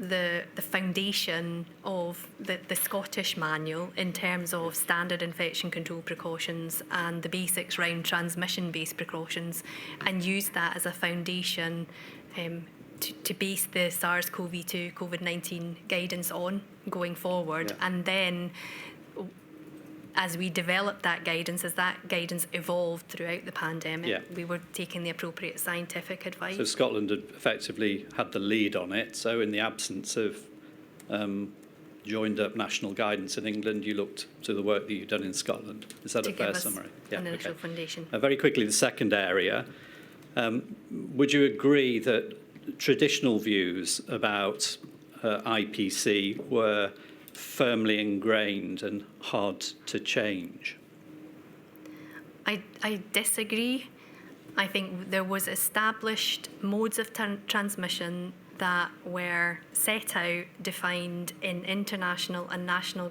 the foundation of the Scottish manual in terms of standard infection control precautions and the basics around transmission-based precautions, and used that as a foundation to base the SARS-CoV-2 COVID-19 guidance on going forward. Yeah. And then as we developed that guidance, as that guidance evolved throughout the pandemic, Yeah. we were taking the appropriate scientific advice. So Scotland had effectively had the lead on it. So in the absence of joined up national guidance in England, you looked to the work that you've done in Scotland. Is that to a fair give us summary? an initial foundation. Very quickly, the second area. Would you agree that traditional views about IPC were firmly ingrained and hard to change? I disagree. I think there was established modes of transmission that were set out, defined in international and national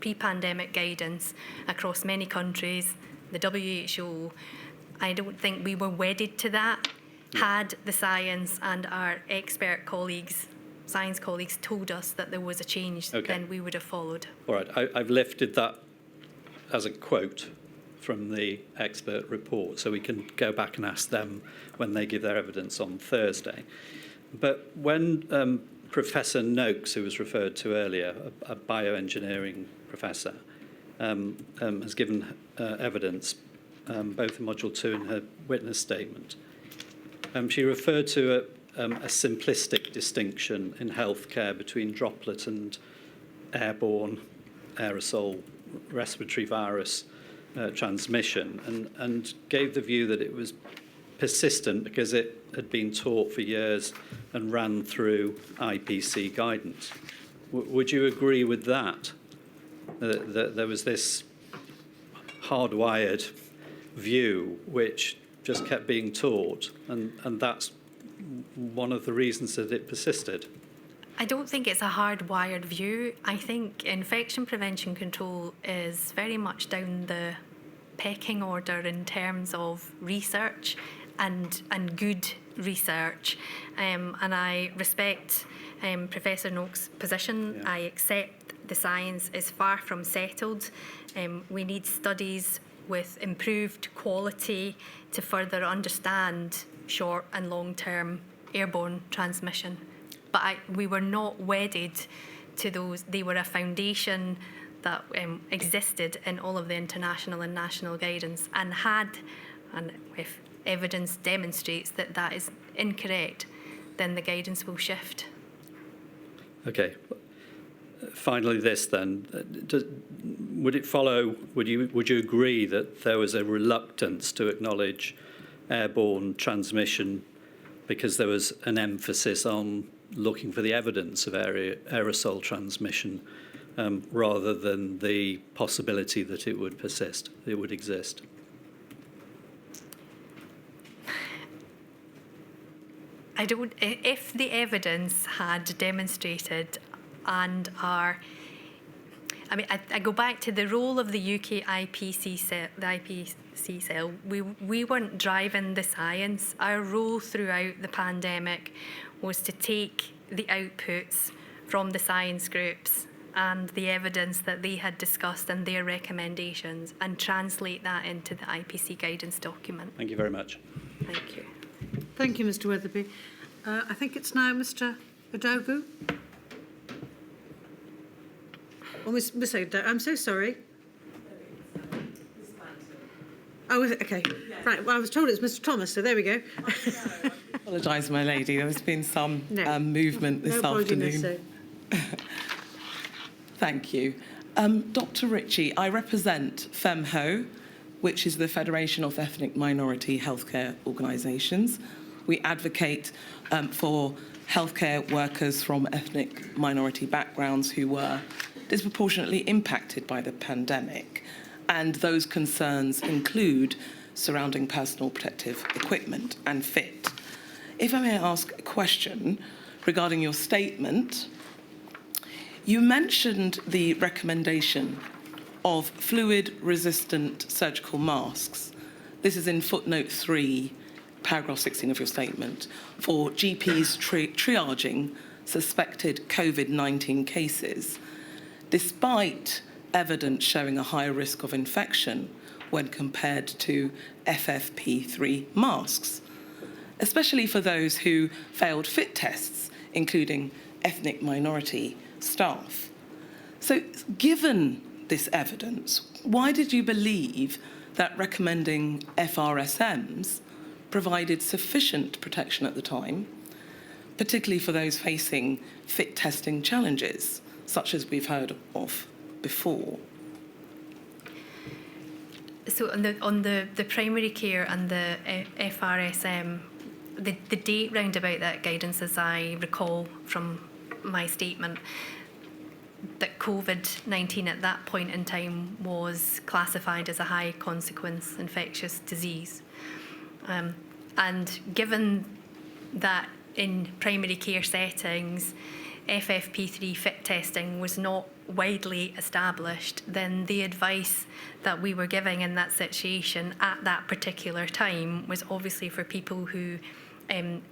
pre-pandemic guidance across many countries, the WHO. I don't think we were wedded to that. Had the science and our expert colleagues, science colleagues, told us that there was a change, then we would have followed. All right, I've lifted that as a quote from the expert report, so we can go back and ask them when they give their evidence on Thursday. But when Professor Noakes, who was referred to earlier, a bioengineering professor, has given evidence, both in Module 2 and her witness statement, she referred to a simplistic distinction in healthcare between droplet and airborne aerosol respiratory virus transmission, and gave the view that it was persistent because it had been taught for years and ran through IPC guidance. Would you agree with that? That there was this hardwired view which just kept being taught, and that's one of the reasons that it persisted? I don't think it's a hardwired view. I think infection prevention control is very much down the pecking order in terms of research and good research. And I respect Professor Noakes' position. Yeah. I accept the science is far from settled. We need studies with improved quality to further understand short and long-term airborne transmission. But we were not wedded to those. They were a foundation that existed in all of the international and national guidance, and if evidence demonstrates that that is incorrect, then the guidance will shift. Okay. Finally, this then, would it follow? Would you agree that there was a reluctance to acknowledge airborne transmission because there was an emphasis on looking for the evidence of aerosol transmission rather than the possibility that it would persist, it would exist? If the evidence had demonstrated and I go back to the role of the UK IPC cell. We weren't driving the science. Our role throughout the pandemic was to take the outputs from the science groups and the evidence that they had discussed and their recommendations and translate that into the IPC guidance document. Thank you very much. Thank you. Thank you, Mr. Weatherby. I think it's now Mr. Odogu. Oh, Miss Odogu, I'm so sorry. Oh, is it? Okay. Right, well, I was told it was Mr. Thomas, so there we go. I apologise, my lady. There's been some movement this afternoon. No. Thank you. Dr. Ritchie, I represent FEMHO, which is the Federation of Ethnic Minority Healthcare Organisations. We advocate for healthcare workers from ethnic minority backgrounds who were disproportionately impacted by the pandemic. And those concerns include surrounding personal protective equipment and fit. If I may ask a question, regarding your statement. You mentioned the recommendation of fluid-resistant surgical masks. This is in footnote 3, paragraph 16 of your statement, for GPs triaging suspected COVID-19 cases, despite evidence showing a higher risk of infection when compared to FFP3 masks, especially for those who failed fit tests, including ethnic minority staff. So, given this evidence, why did you believe that recommending FRSMs provided sufficient protection at the time, particularly for those facing fit testing challenges, such as we've heard of before? So on the primary care and the FRSM, the date round about that guidance, as I recall from my statement, that COVID-19 at that point in time was classified as a high consequence infectious disease. And given that in primary care settings, FFP3 fit testing was not widely established, then the advice that we were giving in that situation at that particular time was obviously for people who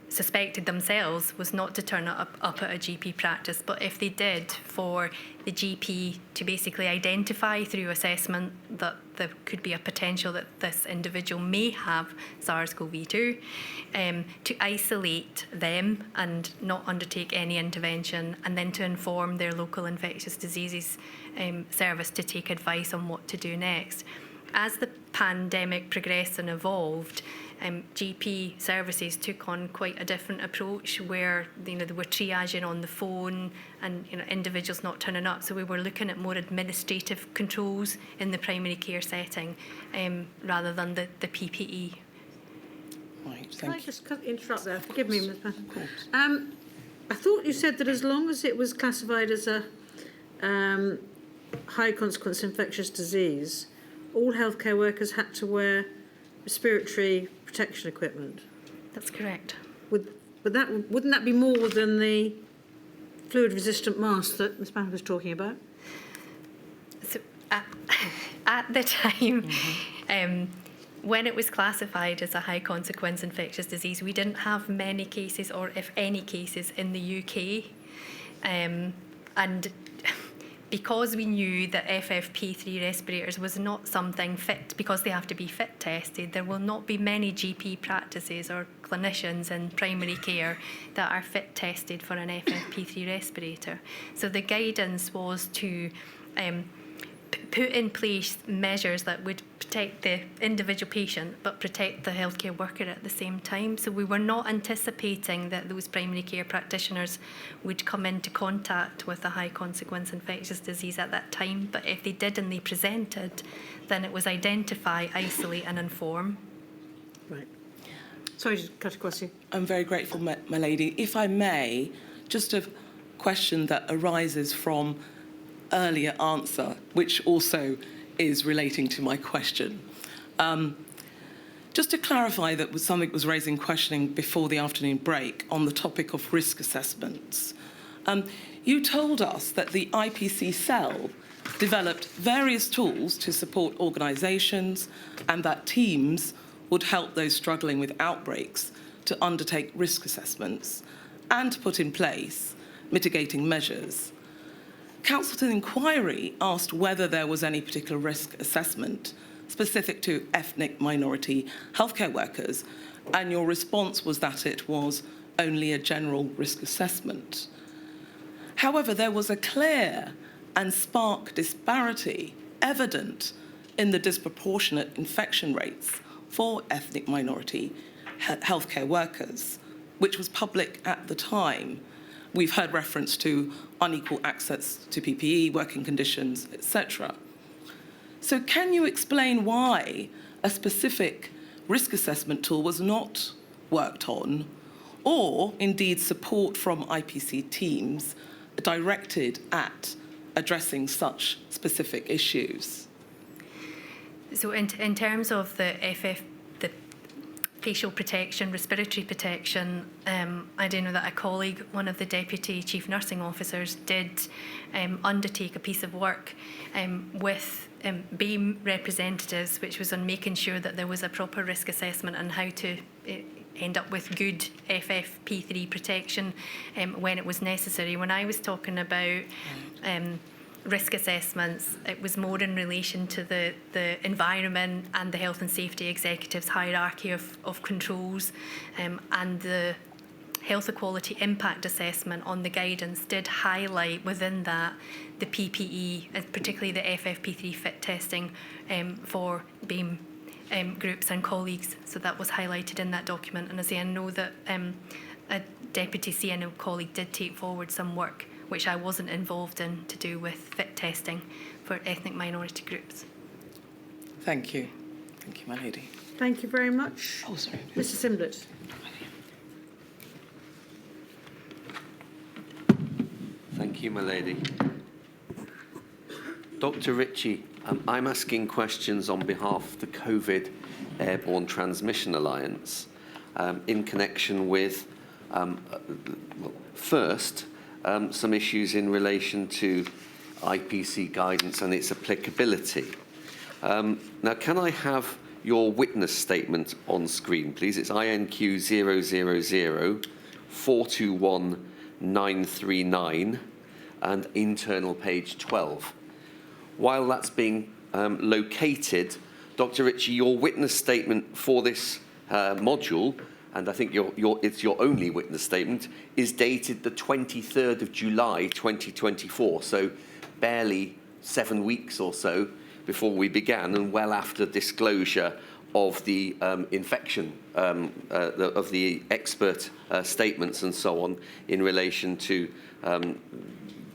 suspected themselves was not to turn up at a GP practice, but if they did, for the GP to basically identify through assessment that there could be a potential that this individual may have SARS-CoV-2, to isolate them and not undertake any intervention, and then to inform their local infectious diseases service to take advice on what to do next. As the pandemic progressed and evolved, GP services took on quite a different approach, where they were triaging on the phone and individuals not turning up. So we were looking at more administrative controls in the primary care setting rather than the PPE. Right, Can I thank you. just interrupt there? Forgive me, Ms. Patton. Of course. I thought you said that as long as it was classified as a high consequence infectious disease, all healthcare workers had to wear respiratory protection equipment. That's correct. Wouldn't that be more than the fluid-resistant mask that Ms. Bannon was talking about? So at the time, when it was classified as a high consequence infectious disease, we didn't have many cases, or if any cases, in the UK. And because we knew that FFP3 respirators was not something fit, because they have to be fit tested, there will not be many GP practices or clinicians in primary care that are fit tested for an FFP3 respirator. So the guidance was to put in place measures that would protect the individual patient but protect the healthcare worker at the same time. So we were not anticipating that those primary care practitioners would come into contact with a high consequence infectious disease at that time, but if they did and they presented, then it was identify, isolate and inform. Right. Sorry to cut across you. I'm very grateful, my lady. If I may, just a question that arises from earlier answer, which also is relating to my question. Just to clarify that something was raising questioning before the afternoon break on the topic of risk assessments. You told us that the IPC cell developed various tools to support organisations and that teams would help those struggling with outbreaks to undertake risk assessments and to put in place mitigating measures. Counsel to the inquiry asked whether there was any particular risk assessment specific to ethnic minority healthcare workers, and your response was that it was only a general risk assessment. However, there was a clear and stark disparity evident in the disproportionate infection rates for ethnic minority healthcare workers, which was public at the time. We've heard reference to unequal access to PPE, working conditions, etc. So can you explain why a specific risk assessment tool was not worked on, or indeed support from IPC teams directed at addressing such specific issues? So in terms of the facial protection, respiratory protection, I do know that a colleague, one of the Deputy Chief Nursing Officers, did undertake a piece of work with BAME representatives, which was on making sure that there was a proper risk assessment and how to end up with good FFP3 protection when it was necessary. When I was talking about risk assessments, it was more in relation to the environment and the health and safety executives' hierarchy of controls, and the health equality impact assessment on the guidance did highlight within that the PPE, and particularly the FFP3 fit testing for BAME groups and colleagues. So that was highlighted in that document. And as I know that a Deputy CNO colleague did take forward some work which I wasn't involved in, to do with fit testing for ethnic minority groups. Thank you. Thank you, my lady. Thank you very much. Oh, sorry. Mr. Simblett. Thank you, my lady. Dr. Ritchie, I'm asking questions on behalf of the COVID Airborne Transmission Alliance in connection with, first, some issues in relation to IPC guidance and its applicability. Now, can I have your witness statement on screen, please? It's INQ 000 421 939 and internal page 12. While that's being located, Dr. Ritchie, your witness statement for this module, and I think it's your only witness statement, is dated the 23rd of July 2024, so barely 7 weeks or so before we began, and well after disclosure of the infection, of the expert statements and so on in relation to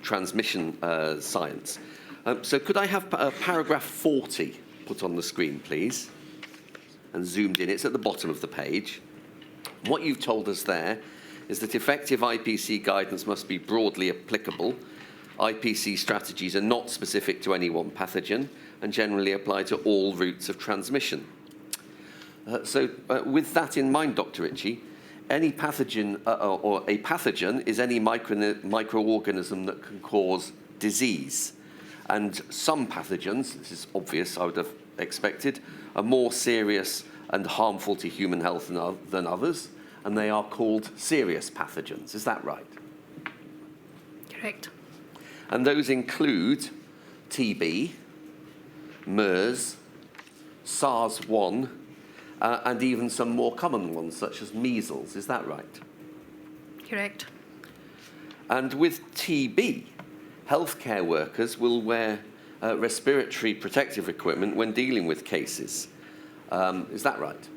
transmission science. So could I have paragraph 40 put on the screen, please, and zoomed in? It's at the bottom of the page. What you've told us there is that effective IPC guidance must be broadly applicable. IPC strategies are not specific to any one pathogen and generally apply to all routes of transmission. So with that in mind, Dr. Ritchie, any pathogen or a pathogen is any microorganism that can cause disease. And some pathogens, this is obvious, I would have expected, are more serious and harmful to human health than others, and they are called serious pathogens. Is that right? Correct. And those include TB, MERS, SARS-1, and even some more common ones, such as measles. Is that right? Correct. And with TB, healthcare workers will wear respiratory protective equipment when dealing with cases. Is that right?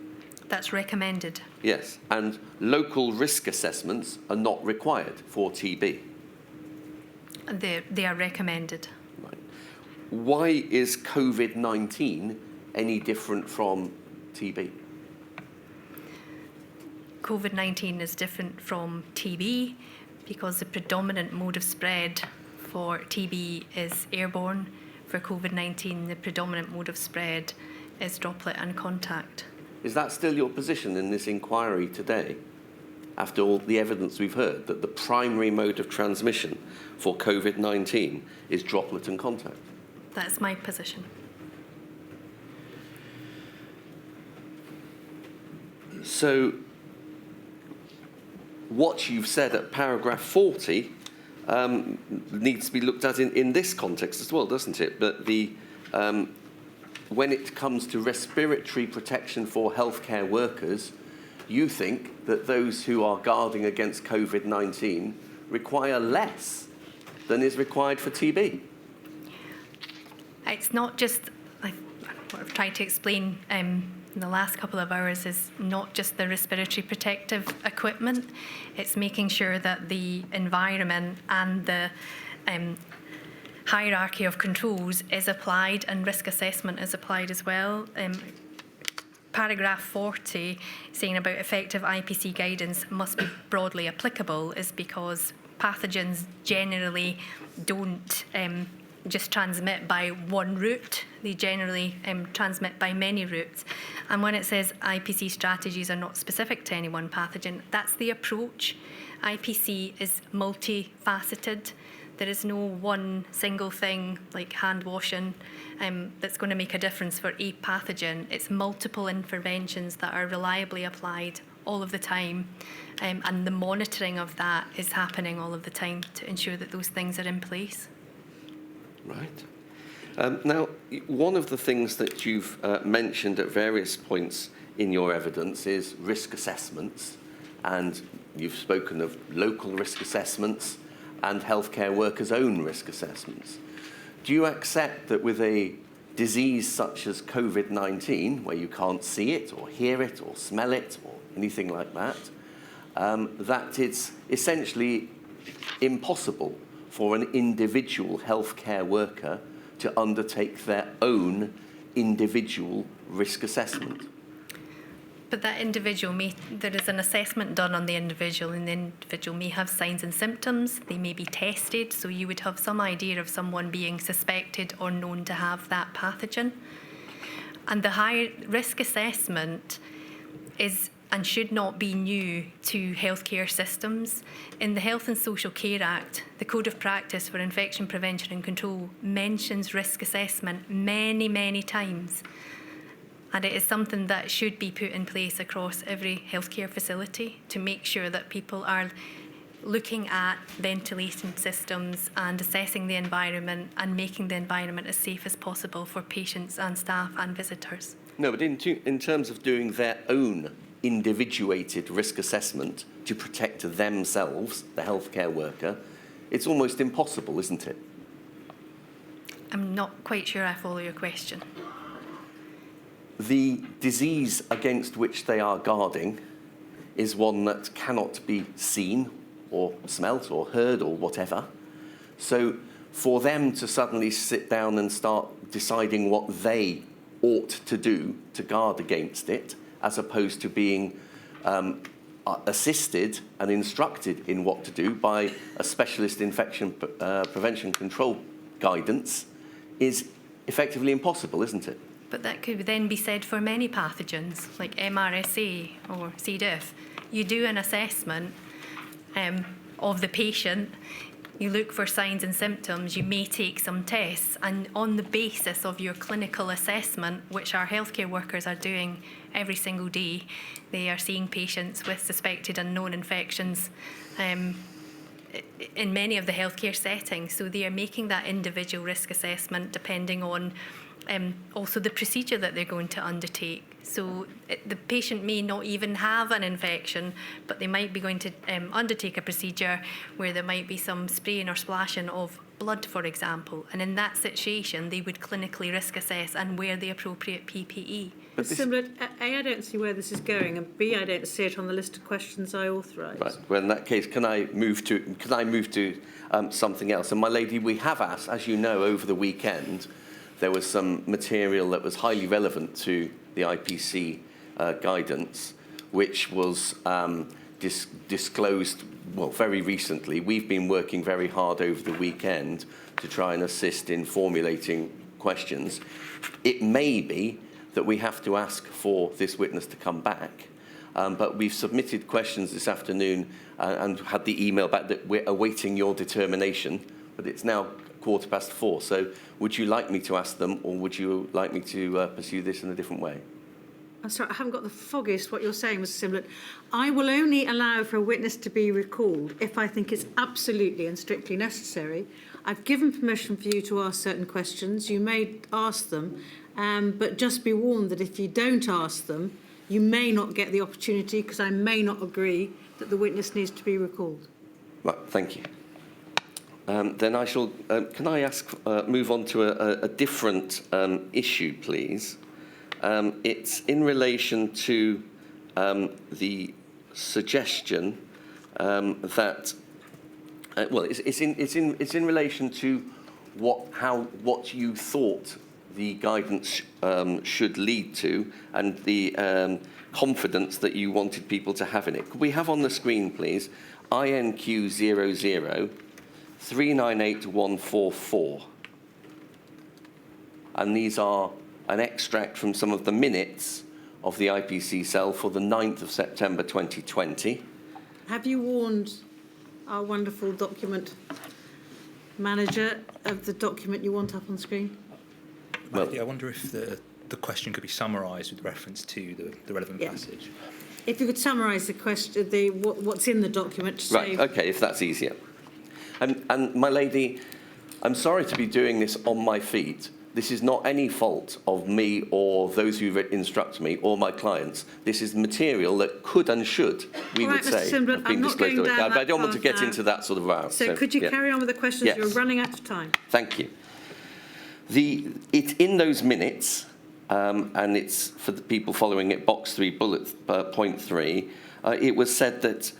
That's recommended. Yes, and local risk assessments are not required for TB. They are recommended. Right. Why is COVID-19 any different from TB? COVID-19 is different from TB because the predominant mode of spread for TB is airborne. For COVID-19, the predominant mode of spread is droplet and contact. Is that still your position in this inquiry today, after all the evidence we've heard, that the primary mode of transmission for COVID-19 is droplet and contact? That's my position. So what you've said at paragraph 40 needs to be looked at in this context as well, doesn't it? But when it comes to respiratory protection for healthcare workers, you think that those who are guarding against COVID-19 require less than is required for TB. It's not just, what I've tried to explain in the last couple of hours, is not just the respiratory protective equipment. It's making sure that the environment and the hierarchy of controls is applied and risk assessment is applied as well. Paragraph 40 saying about effective IPC guidance must be broadly applicable is because pathogens generally don't just transmit by one route. They generally transmit by many routes. And when it says IPC strategies are not specific to any one pathogen, that's the approach. IPC is multifaceted. There is no one single thing like hand washing that's going to make a difference for a pathogen. It's multiple interventions that are reliably applied all of the time. And the monitoring of that is happening all of the time to ensure that those things are in place. Right. Now, one of the things that you've mentioned at various points in your evidence is risk assessments, and you've spoken of local risk assessments and healthcare workers' own risk assessments. Do you accept that with a disease such as COVID-19, where you can't see it or hear it or smell it or anything like that, that it's essentially impossible for an individual healthcare worker to undertake their own individual risk assessment? But that individual there is an assessment done on the individual, and the individual may have signs and symptoms. They may be tested, so you would have some idea of someone being suspected or known to have that pathogen. And the high risk assessment is and should not be new to healthcare systems. In the Health and Social Care Act, the Code of Practice for Infection Prevention and Control mentions risk assessment many, many times. And it is something that should be put in place across every healthcare facility to make sure that people are looking at ventilation systems and assessing the environment and making the environment as safe as possible for patients and staff and visitors. No, but in terms of doing their own individuated risk assessment to protect themselves, the healthcare worker, it's almost impossible, isn't it? I'm not quite sure I follow your question. The disease against which they are guarding is one that cannot be seen or smelt or heard or whatever. So for them to suddenly sit down and start deciding what they ought to do to guard against it, as opposed to being assisted and instructed in what to do by a specialist infection prevention control guidance, is effectively impossible, isn't it? But that could then be said for many pathogens, like MRSA or C. diff. You do an assessment of the patient, you look for signs and symptoms, you may take some tests, and on the basis of your clinical assessment, which our healthcare workers are doing every single day, they are seeing patients with suspected and known infections in many of the healthcare settings. So they are making that individual risk assessment depending on also the procedure that they're going to undertake. So the patient may not even have an infection, but they might be going to undertake a procedure where there might be some spraying or splashing of blood, for example. And in that situation, they would clinically risk assess and wear the appropriate PPE. But similar, A, I don't see where this is going, and B, I don't see it on the list of questions I authorise. Right. Well, in that case, can I move to something else? And my lady, we have asked, as you know, over the weekend, there was some material that was highly relevant to the IPC guidance, which was disclosed, well, very recently. We've been working very hard over the weekend to try and assist in formulating questions. It may be that we have to ask for this witness to come back, but we've submitted questions this afternoon and had the email back that we're awaiting your determination, but it's now 4:15. So would you like me to ask them, or would you like me to pursue this in a different way? I'm sorry, I haven't got the foggiest what you're saying, Mr. Simlet. I will only allow for a witness to be recalled if I think it's absolutely and strictly necessary. I've given permission for you to ask certain questions. You may ask them, but just be warned that if you don't ask them, you may not get the opportunity, because I may not agree that the witness needs to be recalled. Right, thank you. Then I shall, can I move on to a different issue, please? It's in relation to the suggestion that, well, it's in relation to what you thought the guidance should lead to, and the confidence that you wanted people to have in it. Could we have on the screen, please, INQ00 398144. And these are an extract from some of the minutes of the IPC cell for the 9th of September 2020. Have you warned our wonderful document manager of the document you want up on screen? Well, I wonder if the question could be summarised with reference to the relevant passage. If you could summarise the question, what's in the document to right, save... okay, if that's easier. And my lady, I'm sorry to be doing this on my feet. This is not any fault of me or those who instruct me or my clients. This is material that could and should, we All would right, Mr. say, Simblett, have been I'm not disclosed. going down But I don't that want to get path now. into that sort of row. So could you carry on with the questions? Yes. You're running out of time. Thank you. It's in those minutes, and it's for the people following it, box 3, bullet point 3, it was said that,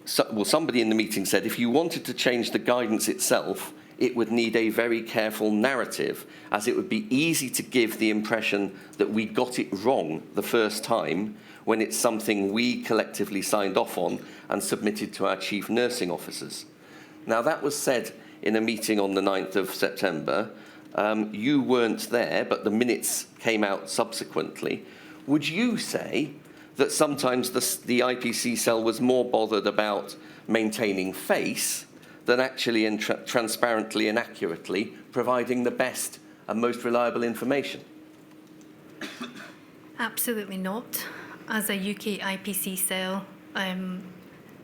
somebody in the meeting said if you wanted to change the guidance itself, it would need a very careful narrative, as it would be easy to give the impression that we got it wrong the first time when it's something we collectively signed off on and submitted to our chief nursing officers. Now, that was said in a meeting on the 9th of September. You weren't there, but the minutes came out subsequently. Would you say that sometimes the IPC cell was more bothered about maintaining face than actually and transparently and accurately providing the best and most reliable information? Absolutely not. As a UK IPC cell,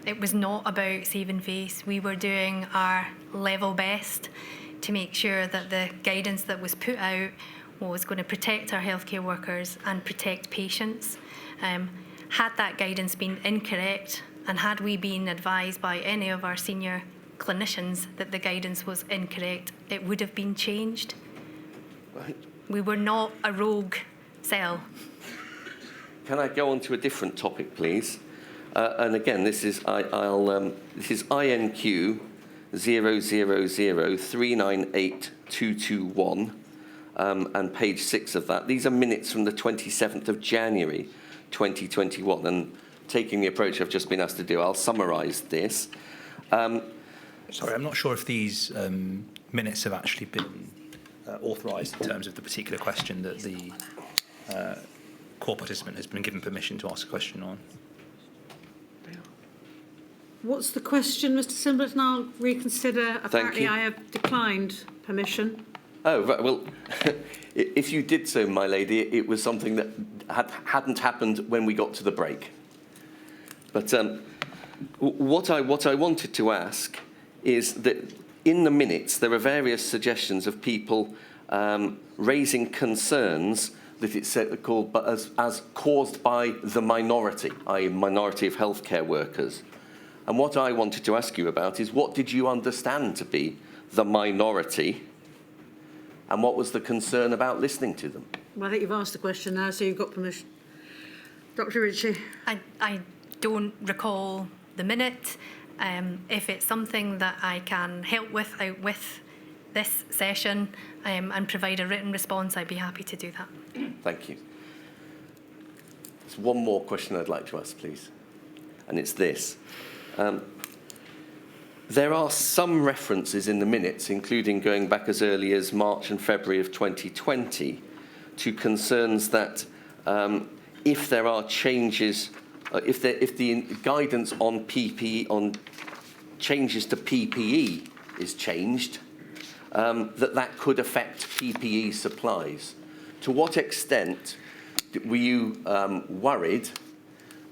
it was not about saving face. We were doing our level best to make sure that the guidance that was put out was going to protect our healthcare workers and protect patients. Had that guidance been incorrect, and had we been advised by any of our senior clinicians that the guidance was incorrect, it would have been changed. Right. We were not a rogue cell. Can I go on to a different topic, please? And again, this is this is INQ 000398221, and page 6 of that. These are minutes from the 27th of January 2021, and taking the approach I've just been asked to do, I'll summarise this. Sorry, I'm not sure if these minutes have actually been authorised in terms of the particular question that the core participant has been given permission to ask a question on. What's the question, Mr. Simblett? And I'll reconsider. Apparently, you. I have declined permission. Oh, right, well, if you did so, my lady, it was something that hadn't happened when we got to the break. But what I wanted to ask is that in the minutes there are various suggestions of people raising concerns that it's called as caused by the minority, i.e. minority of healthcare workers. And what I wanted to ask you about is, what did you understand to be the minority, and what was the concern about listening to them? Well, I think you've asked the question now, so you've got permission. Dr. Ritchie. I don't recall the minute. If it's something that I can help with out with this session and provide a written response, I'd be happy to do that. Thank you. There's one more question I'd like to ask, please, and it's this. There are some references in the minutes, including going back as early as March and February of 2020, to concerns that if there are changes, if the guidance on PPE, on changes to PPE is changed, that could affect PPE supplies. To what extent were you worried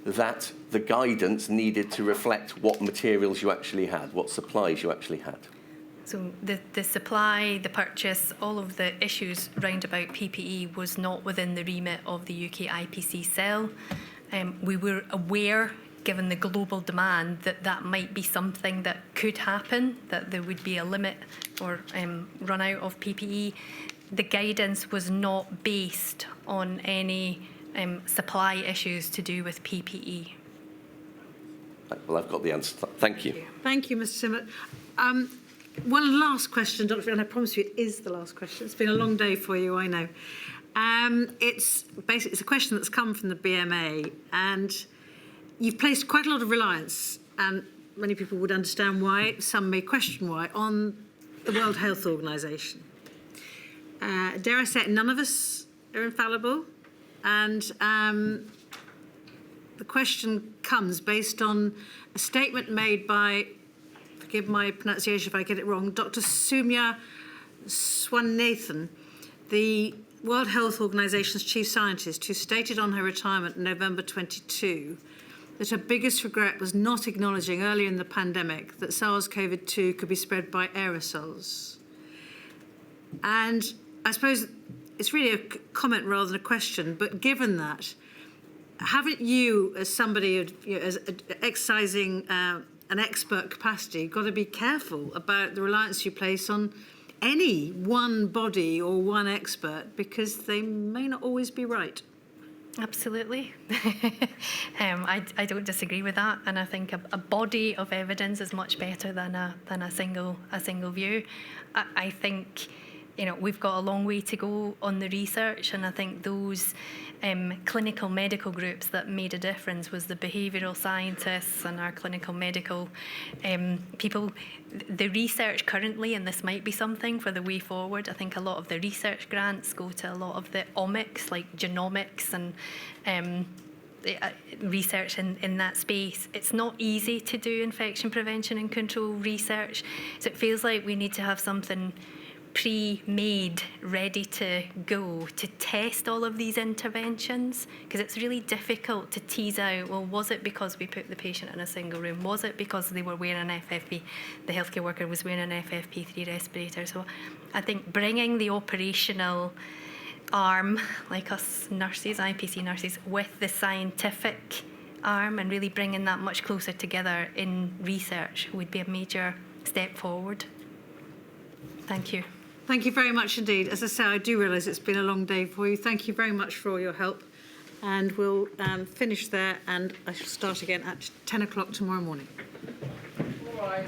that the guidance needed to reflect what materials you actually had, what supplies you actually had? So the supply, the purchase, all of the issues round about PPE was not within the remit of the UK IPC cell. We were aware, given the global demand, that might be something that could happen, that there would be a limit or run out of PPE. The guidance was not based on any supply issues to do with PPE. Well, I've got the answer. Thank you. Thank you, Mr. Simblett. One last question, Dr. And I promise you it is the last question. It's been a long day for you, I know. It's a question that's come from the BMA, and you've placed quite a lot of reliance, and many people would understand why, some may question why, on the World Health Organization. Dare I say it, none of us are infallible. And the question comes based on a statement made by, forgive my pronunciation if I get it wrong, Dr. Soumya Swaminathan, the World Health Organization's chief scientist, who stated on her retirement in November 22 that her biggest regret was not acknowledging earlier in the pandemic that SARS-CoV-2 could be spread by aerosols. And I suppose it's really a comment rather than a question, but given that, haven't you, as somebody as exercising an expert capacity, got to be careful about the reliance you place on any one body or one expert, because they may not always be right? Absolutely. I don't disagree with that, and I think a body of evidence is much better than a single view. I think, you know, we've got a long way to go on the research, and I think those clinical medical groups that made a difference was the behavioural scientists and our clinical medical people. The research currently, and this might be something for the way forward, I think a lot of the research grants go to a lot of the omics, like genomics and research in that space. It's not easy to do infection prevention and control research, so it feels like we need to have something pre-made, ready to go to test all of these interventions, because it's really difficult to tease out, well, was it because we put the patient in a single room? Was it because they were wearing an FFP, the healthcare worker was wearing an FFP3 respirator? So I think bringing the operational arm, like us nurses, IPC nurses, with the scientific arm and really bringing that much closer together in research would be a major step forward. Thank you. Thank you very much indeed. As I say, I do realise it's been a long day for you. Thank you very much for all your help. And we'll finish there, and I shall start again at 10 o'clock tomorrow morning. All right.